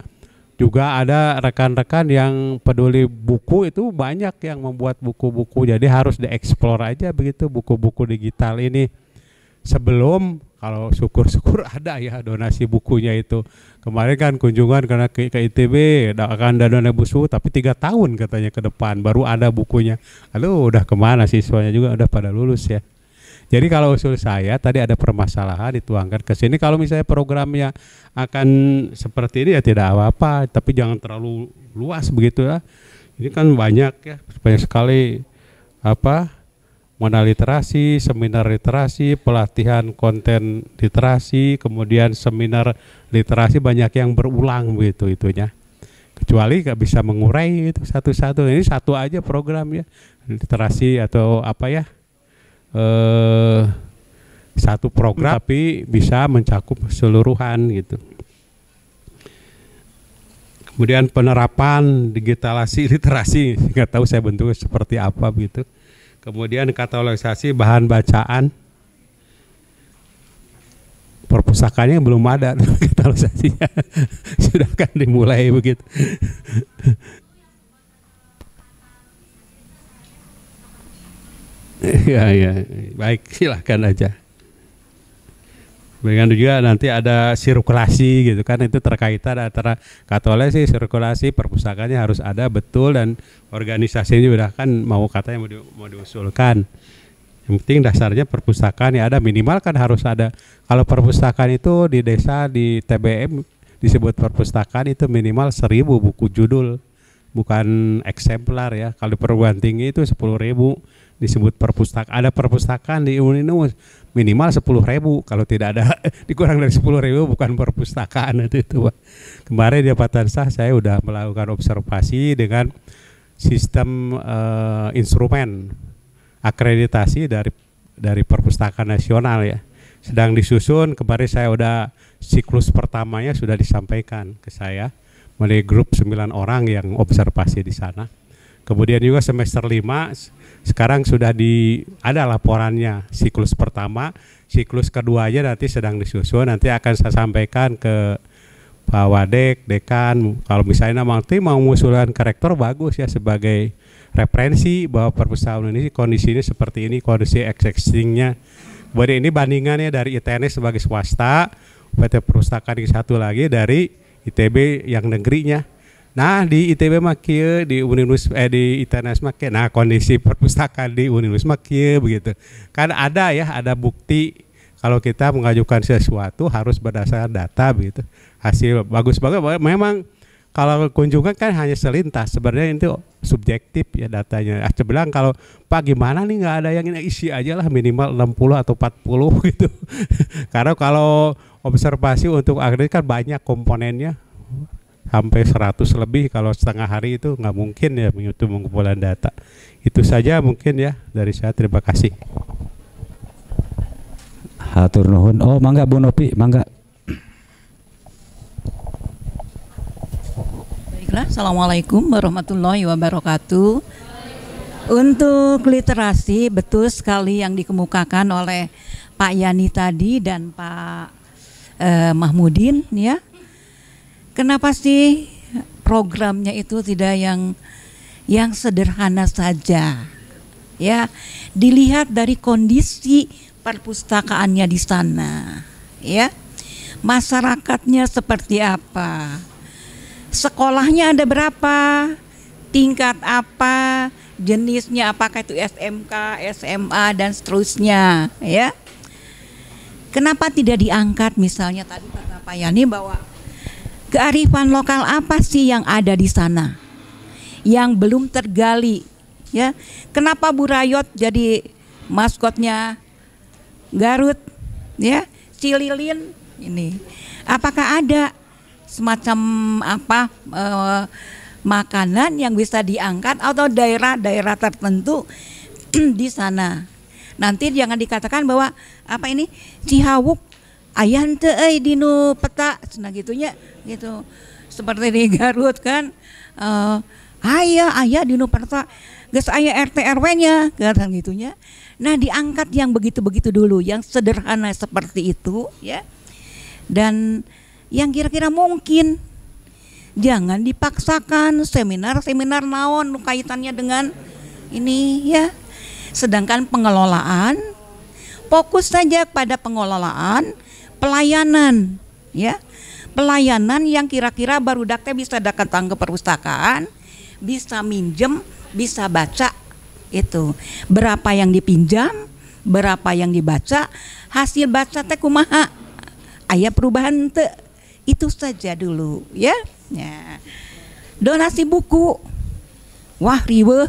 juga ada rekan-rekan yang peduli buku itu banyak yang membuat buku-buku, jadi harus dieksplor aja begitu buku-buku digital ini sebelum, kalau syukur-syukur ada ya donasi bukunya itu. Kemarin kan kunjungan karena ke ITB akan ada dana buku, tapi 3 tahun katanya ke depan baru ada bukunya. Aduh, udah kemana siswanya juga udah pada lulus ya. Jadi kalau usul saya tadi ada permasalahan dituangkan ke sini. Kalau misalnya programnya akan seperti ini ya tidak apa-apa, tapi jangan terlalu luas begitu ya. Ini kan banyak ya, banyak sekali modal literasi, seminar literasi, pelatihan konten literasi, kemudian seminar literasi banyak yang berulang begitu itunya. Kecuali nggak bisa mengurai itu satu-satu. Ini satu aja program ya, literasi atau satu program tapi bisa mencakup keseluruhan gitu. Kemudian penerapan digitalisasi literasi, nggak tahu saya bentuknya seperti apa gitu. Kemudian katalogisasi bahan bacaan, perpustakaannya belum ada katalogisasinya, sudah kan dimulai begitu. Ya, baik, silahkan aja. Dengan juga nanti ada sirkulasi gitu kan, itu terkaitan antara katalogisasi, sirkulasi, perpustakaannya harus ada betul, dan organisasinya udah kan katanya mau diusulkan. Yang penting dasarnya perpustakaan ya ada, minimal kan harus ada. Kalau perpustakaan itu di desa di TBM disebut perpustakaan itu minimal 1000 buku judul, bukan eksemplar ya. Kalau di perguruan tinggi itu 10.000 disebut perpustakaan. Ada perpustakaan di Uninus minimal 10.000, kalau tidak ada dikurang dari 10.000 bukan perpustakaan itu Pak. Kemarin di Patansa saya udah melakukan observasi dengan sistem instrumen akreditasi dari Perpustakaan Nasional ya. Sedang disusun, kemarin saya udah siklus pertamanya sudah disampaikan ke saya melalui grup 9 orang yang observasi di sana. Kemudian juga semester 5 sekarang sudah ada laporannya siklus pertama, siklus keduanya nanti sedang disusun, nanti akan saya sampaikan ke Pak Wadek, Dekan. Kalau misalnya nanti mau mengusulkan ke rektor bagus ya sebagai referensi bahwa perpustakaan ini kondisinya seperti ini, kondisi existingnya. Kemudian ini bandingannya dari ITNS sebagai swasta, PT Perpustakaan satu lagi dari ITB yang negerinya. Nah di ITB makia, di Uninus di ITNS makia. Nah kondisi perpustakaan di Uninus makia begitu. Kan ada ya, ada bukti kalau kita mengajukan sesuatu harus berdasarkan data begitu. Hasil bagus-bagus memang kalau kunjungan kan hanya selintas, sebenarnya itu subjektif ya datanya. Saya bilang kalau Pak gimana nih nggak ada yang ini, isi aja lah minimal 60 atau 40 gitu. Karena kalau observasi untuk akreditasi kan banyak komponennya. Sampai 100 lebih, kalau setengah hari itu nggak mungkin ya untuk pengumpulan data. Itu saja mungkin ya dari saya, terima kasih. Hatur nuhun. Oh mangga Bu Nopi, mangga. Baiklah, Assalamualaikum warahmatullahi wabarakatuh. Untuk literasi betul sekali yang dikemukakan oleh Pak Yani tadi dan Pak Mahmudin ya. Kenapa sih programnya itu tidak yang sederhana saja. Ya, dilihat dari kondisi perpustakaannya di sana, ya. Masyarakatnya seperti apa? Sekolahnya ada berapa? Tingkat apa? Jenisnya apakah itu SMK, SMA dan seterusnya, ya. Kenapa tidak diangkat misalnya tadi kata Pak Yani bahwa kearifan lokal apa sih yang ada di sana yang belum tergali, ya? Kenapa Bu Rayot jadi maskotnya Garut, ya? Cililin ini, apakah ada semacam apa makanan yang bisa diangkat atau daerah-daerah tertentu di sana? Nanti jangan dikatakan bahwa apa ini Cihawuk aya henteu euy dinu peta, nah gitunya gitu. Seperti di Garut kan, aya dinu peta, geus aya RT RW-nya kan gitunya. Nah, diangkat yang begitu-begitu dulu, yang sederhana seperti itu, ya. Dan yang kira-kira mungkin, jangan dipaksakan seminar-seminar naon kaitannya dengan ini, ya. Sedangkan pengelolaan fokus saja pada pengelolaan pelayanan, ya. Pelayanan yang kira-kira barudak teh bisa datang ke perpustakaan, bisa minjem, bisa baca itu. Berapa yang dipinjam, berapa yang dibaca, hasil baca teh kumaha? Aya perubahan teu? Itu saja dulu, ya. Ya. Donasi buku. Wah, riweuh.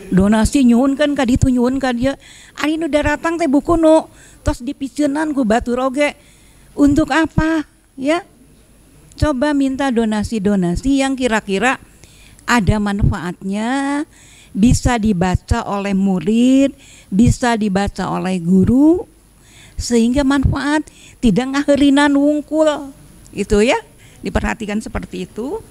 Donasi nyuhunkeun ka ditu nyuhun ka dieu. Ari nu daratang teh buku nu tos dipiceunan ku batur oge. Untuk apa? Ya. Coba minta donasi-donasi yang kira-kira ada manfaatnya, bisa dibaca oleh murid, bisa dibaca oleh guru, sehingga manfaat, tidak ngaherinan wungkul. Itu ya, diperhatikan seperti itu.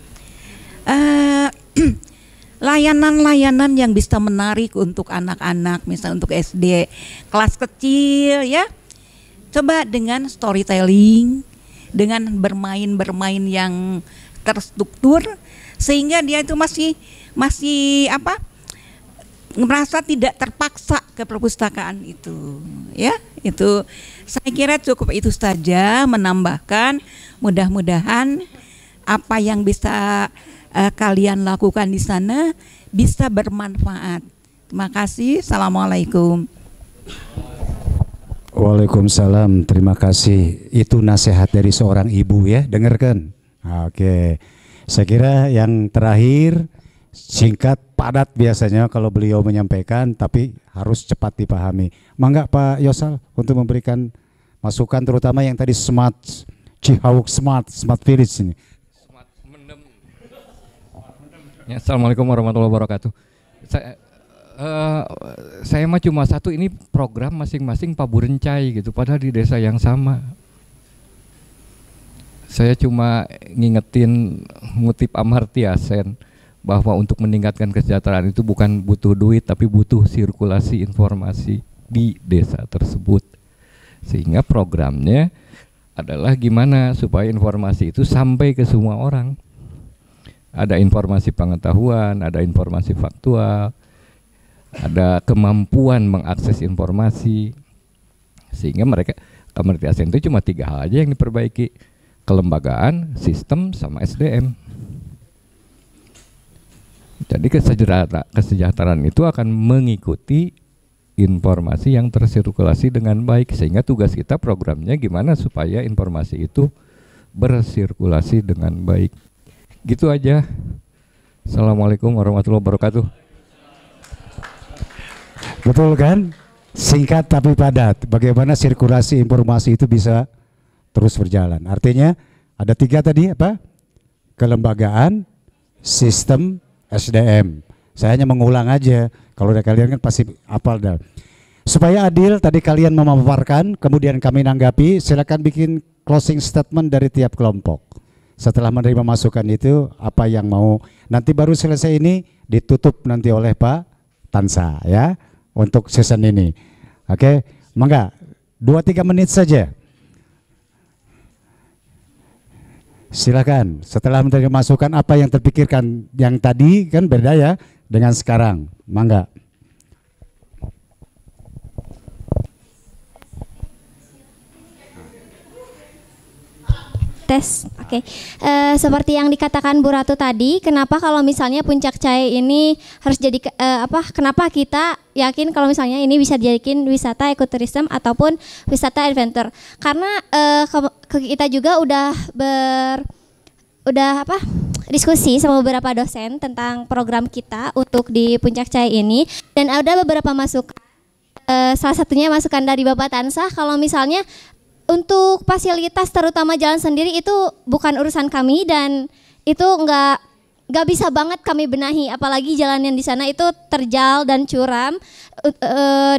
Layanan-layanan yang bisa menarik untuk anak-anak, misalnya untuk SD kelas kecil, ya. Coba dengan storytelling, dengan bermain-bermain yang terstruktur, sehingga dia itu masih apa? Merasa tidak terpaksa ke perpustakaan itu, ya. Itu saya kira cukup itu saja, menambahkan mudah-mudahan apa yang bisa kalian lakukan di sana bisa bermanfaat. Terima kasih. Assalamualaikum. Waalaikumsalam. Terima kasih. Itu nasihat dari seorang ibu, ya. Dengarkan. Oke. Saya kira yang terakhir singkat, padat biasanya kalau beliau menyampaikan, tapi harus cepat dipahami. Mangga Pak Yosal untuk memberikan masukan, terutama yang tadi smart Cihawuk smart village ini. Ya, Assalamualaikum warahmatullahi wabarakatuh. Saya mah cuma satu, ini program masing-masing Pak Burencai gitu, padahal di desa yang sama. Saya cuma ngingetin ngutip Amartya Sen bahwa untuk meningkatkan kesejahteraan itu bukan butuh duit, tapi butuh sirkulasi informasi di desa tersebut. Sehingga programnya adalah gimana supaya informasi itu sampai ke semua orang. Ada informasi pengetahuan, ada informasi faktual, ada kemampuan mengakses informasi, sehingga mereka Amartya Sen itu cuma 3 hal aja yang diperbaiki: kelembagaan, sistem, sama SDM. Jadi kesejahteraan itu akan mengikuti informasi yang tersirkulasi dengan baik, sehingga tugas kita programnya gimana supaya informasi itu bersirkulasi dengan baik. Gitu aja. Assalamualaikum warahmatullahi wabarakatuh. Betul kan? Singkat tapi padat. Bagaimana sirkulasi informasi itu bisa terus berjalan. Artinya ada 3 tadi apa? Kelembagaan, sistem, SDM. Saya hanya mengulang aja. Kalau kalian kan pasti hafal dah. Supaya adil, tadi kalian memaparkan, kemudian kami nanggapi. Silakan bikin closing statement dari tiap kelompok. Setelah menerima masukan itu, apa yang mau, nanti baru selesai ini ditutup nanti oleh Pak Tansa, ya, untuk season ini. Oke, mangga 2-3 menit saja. Silakan. Setelah menerima masukan, apa yang terpikirkan yang tadi kan beda ya dengan sekarang. Mangga. Tes, oke. Seperti yang dikatakan Bu Ratu tadi, kenapa kalau misalnya Puncak Cai ini harus jadi kenapa kita yakin kalau misalnya ini bisa dijadikan wisata ekoturism ataupun wisata adventure? Karena kita juga udah diskusi sama beberapa dosen tentang program kita untuk di Puncak Cai ini, dan ada beberapa masukan. Salah satunya masukan dari Bapak Tansah kalau misalnya untuk fasilitas terutama jalan sendiri itu bukan urusan kami, dan itu nggak bisa banget kami benahi, apalagi jalan yang di sana itu terjal dan curam,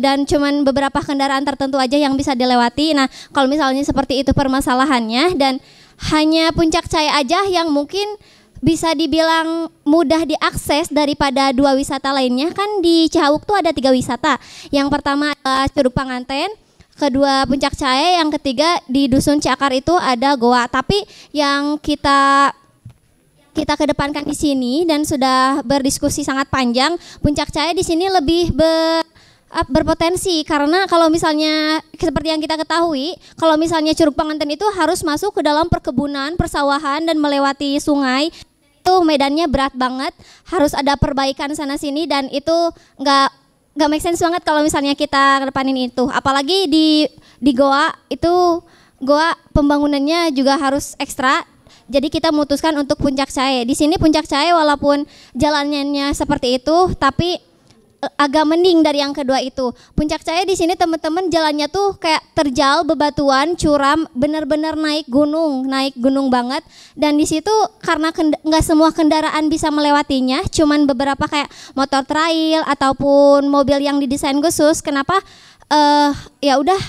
dan cuman beberapa kendaraan tertentu aja yang bisa dilewati. Nah, kalau misalnya seperti itu permasalahannya, dan hanya Puncak Cai aja yang mungkin bisa dibilang mudah diakses daripada 2 wisata lainnya. Kan di Cihawuk tuh ada 3 wisata. Yang pertama adalah Curug Panganten, kedua Puncak Cai, yang ketiga di Dusun Ciakar itu ada goa. Tapi yang kita kedepankan di sini dan sudah berdiskusi sangat panjang, Puncak Cai di sini lebih berpotensi, karena kalau misalnya seperti yang kita ketahui, kalau misalnya Curug Panganten itu harus masuk ke dalam perkebunan, persawahan, dan melewati sungai. Itu medannya berat banget, harus ada perbaikan sana sini, dan itu nggak make sense banget kalau misalnya kita kedepanin itu. Apalagi di goa itu, goa pembangunannya juga harus ekstra. Jadi kita memutuskan untuk Puncak Cai. Di sini Puncak Cai walaupun jalannya seperti itu, tapi agak mending dari yang kedua itu. Puncak Cai di sini teman-teman jalannya tuh kayak terjal, bebatuan, curam, benar-benar naik gunung banget. Dan di situ karena nggak semua kendaraan bisa melewatinya, cuman beberapa kayak motor trail ataupun mobil yang didesain khusus. Kenapa? Ya udah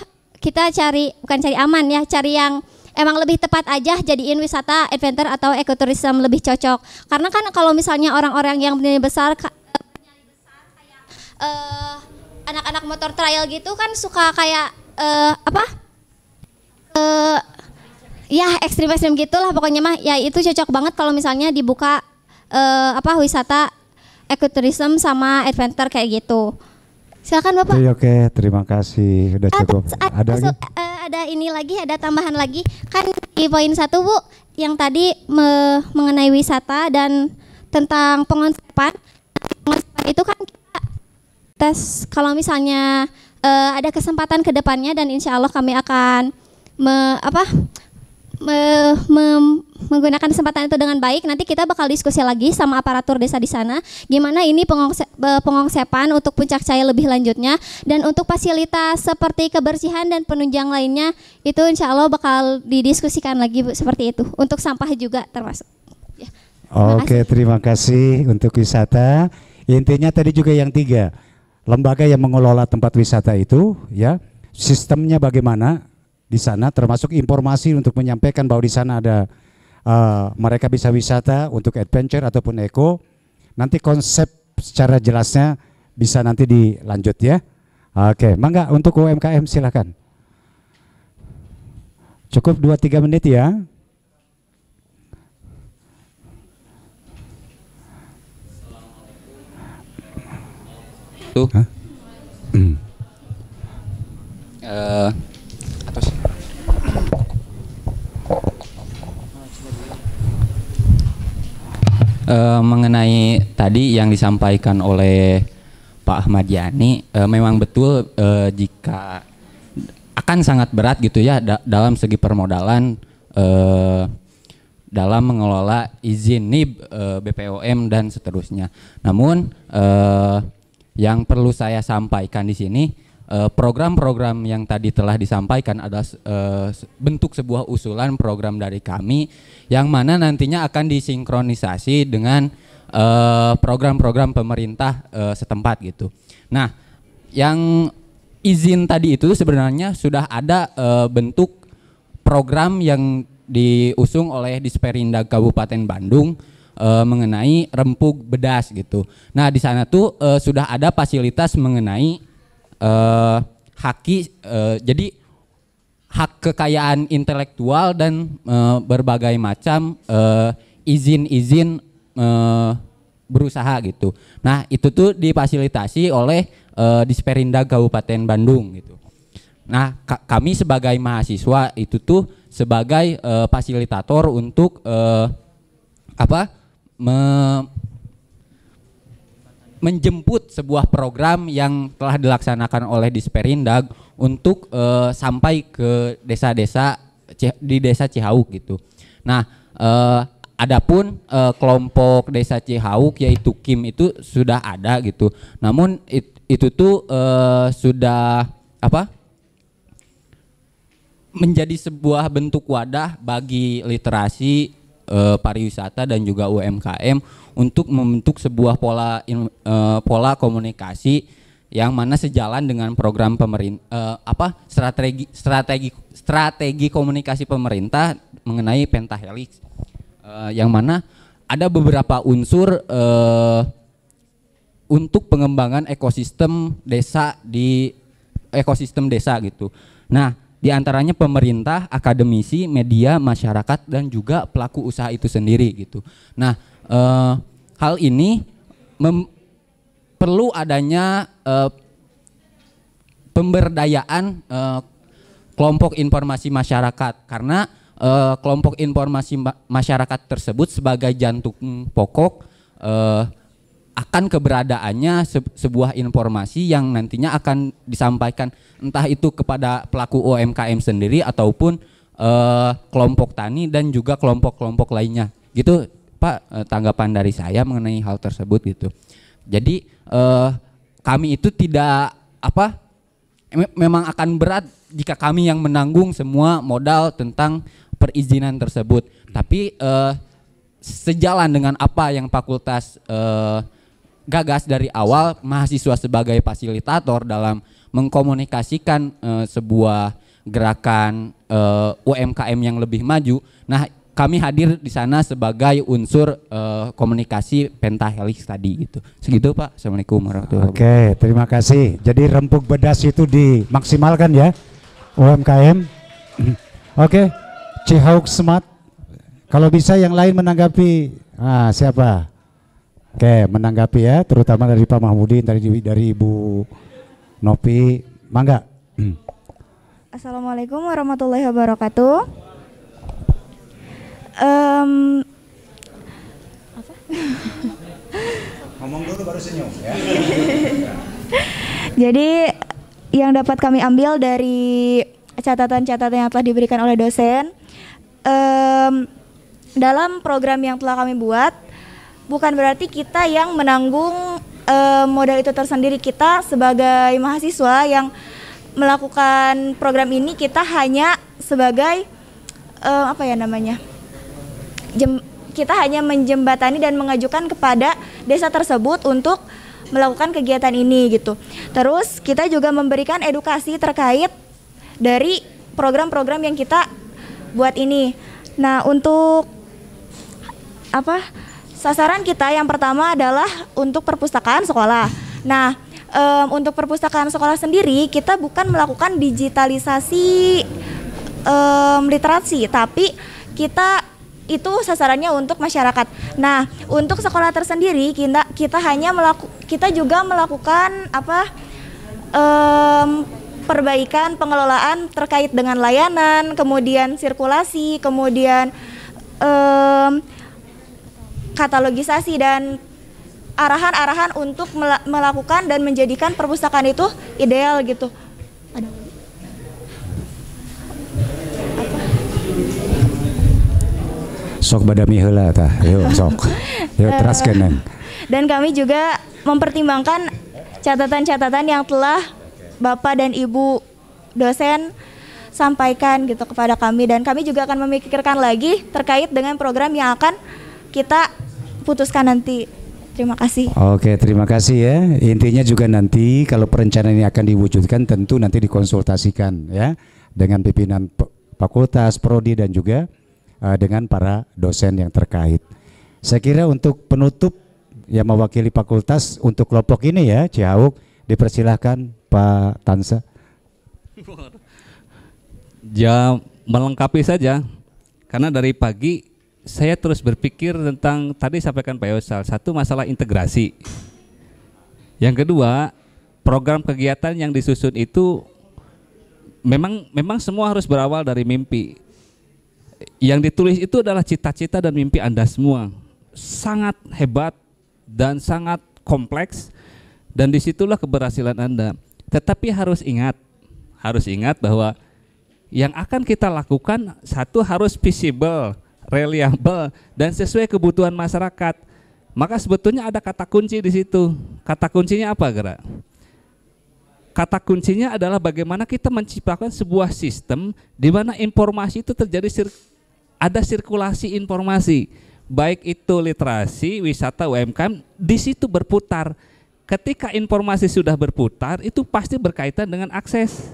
kita bukan cari aman ya, cari yang emang lebih tepat aja, jadiin wisata adventure atau ekoturism lebih cocok. Karena kan kalau misalnya orang-orang yang benar besar anak-anak motor trail gitu kan suka kayak ya ekstrim gitulah pokoknya mah, ya itu cocok banget kalau misalnya dibuka wisata ekoturism sama adventure kayak gitu. Silakan Bapak. Oke, terima kasih, udah cukup. Ada tambahan lagi kan di poin 1 Bu, yang tadi mengenai wisata dan tentang pengonsepan itu kan tes kalau misalnya ada kesempatan ke depannya, dan insya Allah kami akan menggunakan kesempatan itu dengan baik. Nanti kita bakal diskusi lagi sama aparatur desa di sana gimana ini pengongsepan untuk Puncak Cai lebih lanjutnya, dan untuk fasilitas seperti kebersihan dan penunjang lainnya itu insya Allah bakal didiskusikan lagi Bu, seperti itu. Untuk sampah juga termasuk ya. Oke, terima kasih untuk wisata. Intinya tadi juga yang 3, lembaga yang mengelola tempat wisata itu, ya, sistemnya bagaimana di sana, termasuk informasi untuk menyampaikan bahwa di sana ada mereka bisa wisata untuk adventure ataupun eco. Nanti konsep secara jelasnya bisa nanti dilanjut ya. Oke, mangga untuk UMKM silakan. Cukup 2-3 menit ya. Tuh. Mengenai tadi yang disampaikan oleh Pak Ahmad Yani, memang betul jika akan sangat berat gitu ya dalam segi permodalan, dalam mengelola izin NIB, BPOM dan seterusnya. Namun yang perlu saya sampaikan di sini, program-program yang tadi telah disampaikan adalah bentuk sebuah usulan program dari kami yang mana nantinya akan disinkronisasi dengan program-program pemerintah setempat gitu. Nah, yang izin tadi itu sebenarnya sudah ada bentuk program yang diusung oleh Disperindag Kabupaten Bandung mengenai rempuk bedas gitu. Nah, di sana tuh sudah ada fasilitas mengenai jadi hak kekayaan intelektual dan berbagai macam izin-izin berusaha gitu. Nah itu tuh difasilitasi oleh Disperindag Kabupaten Bandung gitu. Nah kami sebagai mahasiswa itu tuh sebagai fasilitator untuk menjemput sebuah program yang telah dilaksanakan oleh Disperindag untuk sampai ke desa-desa di desa Cihauk gitu. Nah, adapun kelompok desa Cihauk yaitu KIM itu sudah ada gitu. Namun itu tuh sudah menjadi sebuah bentuk wadah bagi literasi pariwisata dan juga UMKM untuk membentuk sebuah pola komunikasi yang mana sejalan dengan program pemerintah strategi komunikasi pemerintah mengenai pentahelix yang mana ada beberapa unsur untuk pengembangan ekosistem desa gitu. Nah, di antaranya pemerintah, akademisi, media, masyarakat dan juga pelaku usaha itu sendiri gitu. Nah, hal ini perlu adanya pemberdayaan kelompok informasi masyarakat karena kelompok informasi masyarakat tersebut sebagai jantung pokok akan keberadaannya sebuah informasi yang nantinya akan disampaikan entah itu kepada pelaku UMKM sendiri ataupun kelompok tani dan juga kelompok-kelompok lainnya gitu Pak, tanggapan dari saya mengenai hal tersebut gitu. Jadi kami itu tidak memang akan berat jika kami yang menanggung semua modal tentang perizinan tersebut, tapi sejalan dengan apa yang fakultas gagas dari awal, mahasiswa sebagai fasilitator dalam mengkomunikasikan sebuah gerakan UMKM yang lebih maju. Nah, kami hadir di sana sebagai unsur komunikasi pentahelix tadi gitu. Segitu Pak. Assalamualaikum warahmatullahi wabarakatuh. Oke, terima kasih. Jadi rempuk bedas itu dimaksimalkan ya UMKM. Oke, Cihauk Smart. Kalau bisa yang lain menanggapi. Siapa? Oke, menanggapi ya, terutama dari Pak Mahmudin, dari Ibu Nopi, mangga. Assalamualaikum warahmatullahi wabarakatuh. Ngomong dulu baru senyum ya. Jadi yang dapat kami ambil dari catatan-catatan yang telah diberikan oleh dosen dalam program yang telah kami buat, bukan berarti kita yang menanggung modal itu tersendiri. Kita sebagai mahasiswa yang melakukan program ini, kita hanya sebagai kita hanya menjembatani dan mengajukan kepada desa tersebut untuk melakukan kegiatan ini gitu. Terus kita juga memberikan edukasi terkait dari program-program yang kita buat ini. Nah, untuk sasaran kita yang pertama adalah untuk perpustakaan sekolah. Nah, untuk perpustakaan sekolah sendiri kita bukan melakukan digitalisasi literasi, tapi kita itu sasarannya untuk masyarakat. Nah, untuk sekolah tersendiri kita juga melakukan perbaikan pengelolaan terkait dengan layanan, kemudian sirkulasi, kemudian katalogisasi dan arahan-arahan untuk melakukan dan menjadikan perpustakaan itu ideal gitu. Sok badami heula tah. Yuk sok. Yuk teraskeun. Dan kami juga mempertimbangkan catatan-catatan yang telah Bapak dan Ibu dosen sampaikan gitu kepada kami, dan kami juga akan memikirkan lagi terkait dengan program yang akan kita putuskan nanti. Terima kasih. Oke, terima kasih ya. Intinya juga nanti kalau perencanaan ini akan diwujudkan tentu nanti dikonsultasikan ya dengan pimpinan fakultas, prodi dan juga dengan para dosen yang terkait. Saya kira untuk penutup yang mewakili fakultas untuk kelompok ini ya, Cihauk, dipersilahkan Pak Tansa. Ya melengkapi saja, karena dari pagi saya terus berpikir tentang tadi sampaikan Pak Yosal, satu masalah integrasi. Yang kedua, program kegiatan yang disusun itu memang semua harus berawal dari mimpi. Yang ditulis itu adalah cita-cita dan mimpi Anda semua. Sangat hebat dan sangat kompleks, dan disitulah keberhasilan Anda. Tetapi harus ingat bahwa yang akan kita lakukan satu harus visible, reliable, dan sesuai kebutuhan masyarakat. Maka sebetulnya ada kata kunci di situ. Kata kuncinya apa, Gerak? Kata kuncinya adalah bagaimana kita menciptakan sebuah sistem di mana informasi itu terjadi ada sirkulasi informasi, baik itu literasi, wisata, UMKM, di situ berputar. Ketika informasi sudah berputar, itu pasti berkaitan dengan akses.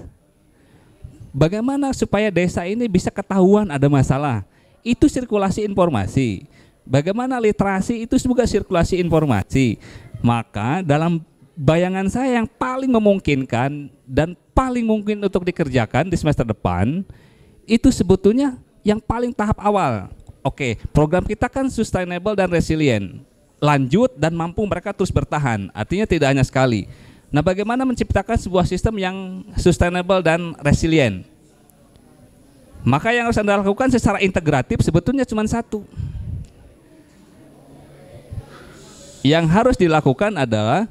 Bagaimana supaya desa ini bisa ketahuan ada masalah? Itu sirkulasi informasi. Bagaimana literasi itu juga sirkulasi informasi. Maka dalam bayangan saya yang paling memungkinkan dan paling mungkin untuk dikerjakan di semester depan itu sebetulnya yang paling tahap awal. Oke, program kita kan sustainable dan resilient, lanjut dan mampu mereka terus bertahan. Artinya tidak hanya sekali. Nah, bagaimana menciptakan sebuah sistem yang sustainable dan resilient? Maka yang harus Anda lakukan secara integratif sebetulnya cuma satu. Yang harus dilakukan adalah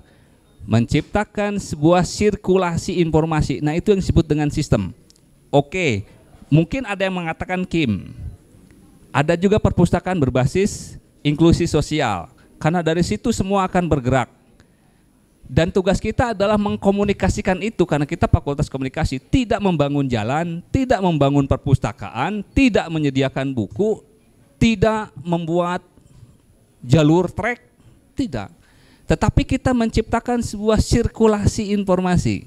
menciptakan sebuah sirkulasi informasi. Nah, itu yang disebut dengan sistem. Oke, mungkin ada yang mengatakan KIM. Ada juga perpustakaan berbasis inklusi sosial. Karena dari situ semua akan bergerak. Dan tugas kita adalah mengkomunikasikan itu, karena kita Fakultas Komunikasi tidak membangun jalan, tidak membangun perpustakaan, tidak menyediakan buku, tidak membuat jalur trek, tidak. Tetapi kita menciptakan sebuah sirkulasi informasi.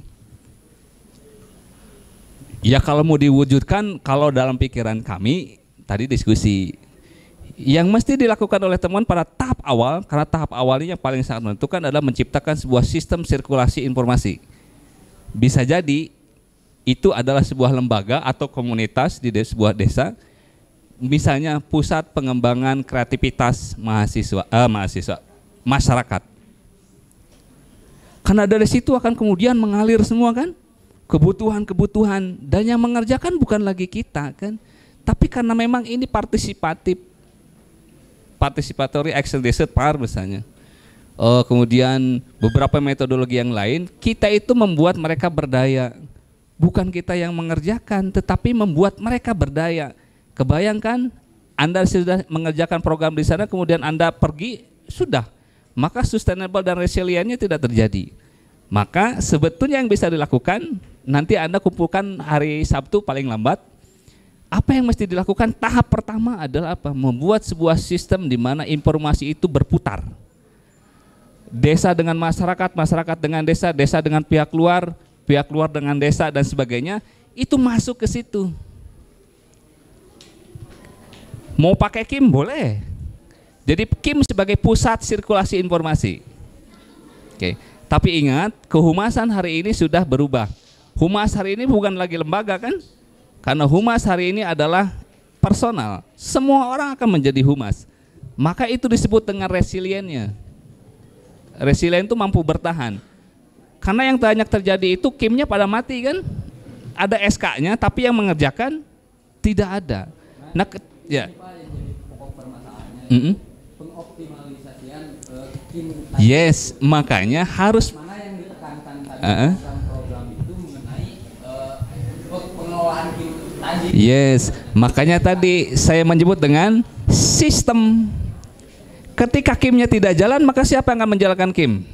Ya kalau mau diwujudkan, kalau dalam pikiran kami, tadi diskusi, yang mesti dilakukan oleh teman pada tahap awal, karena tahap awal ini yang paling sangat menentukan adalah menciptakan sebuah sistem sirkulasi informasi. Bisa jadi itu adalah sebuah lembaga atau komunitas di sebuah desa, misalnya pusat pengembangan kreativitas masyarakat. Karena dari situ akan kemudian mengalir semua kan kebutuhan-kebutuhan, dan yang mengerjakan bukan lagi kita kan, tapi karena memang ini participatory action based PAR misalnya. Kemudian beberapa metodologi yang lain, kita itu membuat mereka berdaya. Bukan kita yang mengerjakan, tetapi membuat mereka berdaya. Kebayangkan Anda sudah mengerjakan program di sana, kemudian Anda pergi, sudah. Maka sustainable dan resilientnya tidak terjadi. Maka sebetulnya yang bisa dilakukan, nanti Anda kumpulkan hari Sabtu paling lambat. Apa yang mesti dilakukan? Tahap pertama adalah apa? Membuat sebuah sistem di mana informasi itu berputar. Desa dengan masyarakat, masyarakat dengan desa, desa dengan pihak luar dengan desa dan sebagainya, itu masuk ke situ. Mau pakai KIM boleh. Jadi KIM sebagai pusat sirkulasi informasi. Oke. Tapi ingat, kehumasan hari ini sudah berubah. Humas hari ini bukan lagi lembaga kan? Karena humas hari ini adalah personal. Semua orang akan menjadi humas. Maka itu disebut dengan resiliennya. Resilient itu mampu bertahan. Karena yang banyak terjadi itu KIM-nya pada mati kan? Ada SK-nya tapi yang mengerjakan tidak ada. Nah, ya. Pengoptimalisasian KIM. Yes, makanya harus mana yang ditekankan tadi program itu mengenai pengelolaan KIM tadi. Yes, makanya tadi saya menyebut dengan sistem. Ketika KIM-nya tidak jalan, maka siapa yang akan menjalankan KIM?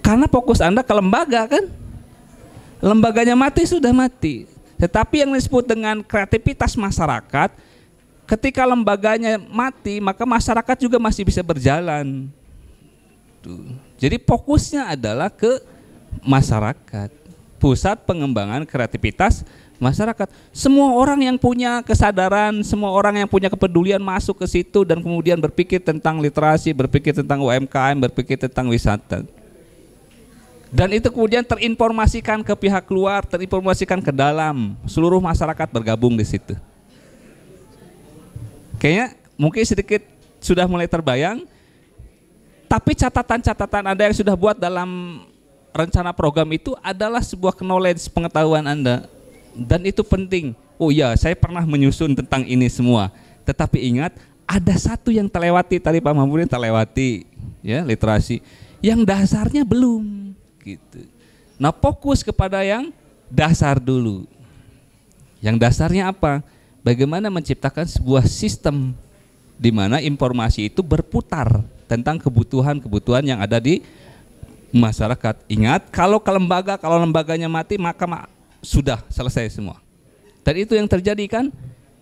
Karena fokus Anda ke lembaga kan? Lembaganya mati, sudah mati. Tetapi yang disebut dengan kreativitas masyarakat, ketika lembaganya mati, maka masyarakat juga masih bisa berjalan. Tuh. Jadi fokusnya adalah ke masyarakat. Pusat pengembangan kreativitas masyarakat. Semua orang yang punya kesadaran, semua orang yang punya kepedulian masuk ke situ dan kemudian berpikir tentang literasi, berpikir tentang UMKM, berpikir tentang wisata. Dan itu kemudian terinformasikan ke pihak luar, terinformasikan ke dalam, seluruh masyarakat bergabung di situ. Kayaknya mungkin sedikit sudah mulai terbayang, tapi catatan-catatan Anda yang sudah buat dalam rencana program itu adalah sebuah knowledge, pengetahuan Anda, dan itu penting. Oh iya, saya pernah menyusun tentang ini semua, tetapi ingat ada satu yang terlewati tadi Pak Mahmudin, terlewati ya, literasi yang dasarnya belum gitu. Nah, fokus kepada yang dasar dulu. Yang dasarnya apa? Bagaimana menciptakan sebuah sistem di mana informasi itu berputar tentang kebutuhan-kebutuhan yang ada di masyarakat. Ingat, kalau lembaganya mati maka sudah selesai semua. Dan itu yang terjadi kan,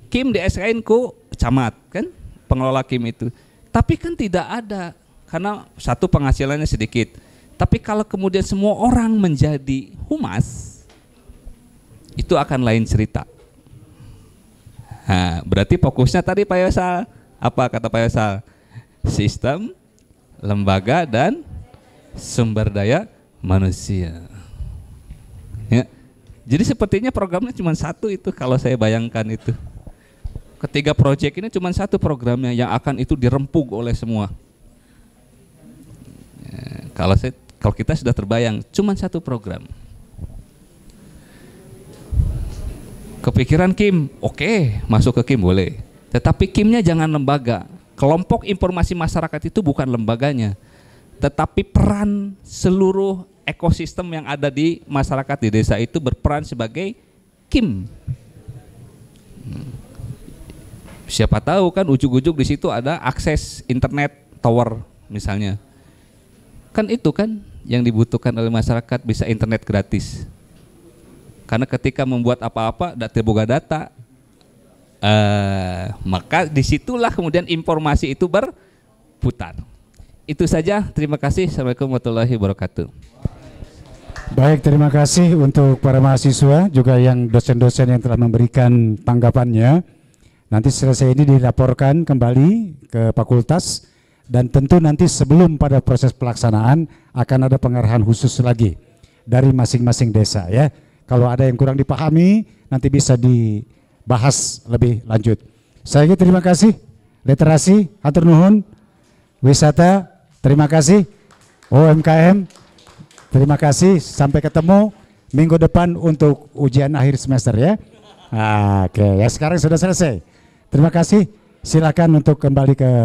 Kim di SKN ku camat kan, pengelola Kim itu. Tapi kan tidak ada, karena satu penghasilannya sedikit. Tapi kalau kemudian semua orang menjadi humas, itu akan lain cerita. Nah, berarti fokusnya tadi Pak Yosal, apa kata Pak Yosal? Sistem, lembaga, dan sumber daya manusia. Ya. Jadi sepertinya programnya cuma satu itu kalau saya bayangkan itu. Ketiga proyek ini cuma satu programnya yang akan itu dirempuk oleh semua. Ya, kalau kita sudah terbayang cuma satu program. Kepikiran Kim, oke, masuk ke Kim boleh. Tetapi Kimnya jangan lembaga. Kelompok informasi masyarakat itu bukan lembaganya, tetapi peran seluruh ekosistem yang ada di masyarakat di desa itu berperan sebagai Kim. Siapa tahu kan ujug-ujug di situ ada akses internet tower misalnya. Kan itu kan yang dibutuhkan oleh masyarakat, bisa internet gratis. Karena ketika membuat apa-apa boga data, maka disitulah kemudian informasi itu berputar. Itu saja, terima kasih. Assalamualaikum warahmatullahi wabarakatuh. Baik, terima kasih untuk para mahasiswa, juga yang dosen-dosen yang telah memberikan tanggapannya. Nanti selesai ini dilaporkan kembali ke fakultas, dan tentu nanti sebelum pada proses pelaksanaan akan ada pengarahan khusus lagi dari masing-masing desa ya. Kalau ada yang kurang dipahami nanti bisa dibahas lebih lanjut. Saya terima kasih. Literasi, hatur nuhun. Wisata, terima kasih. UMKM, terima kasih. Sampai ketemu minggu depan untuk ujian akhir semester ya. Oke, ya sekarang sudah selesai. Terima kasih. Silakan untuk kembali ke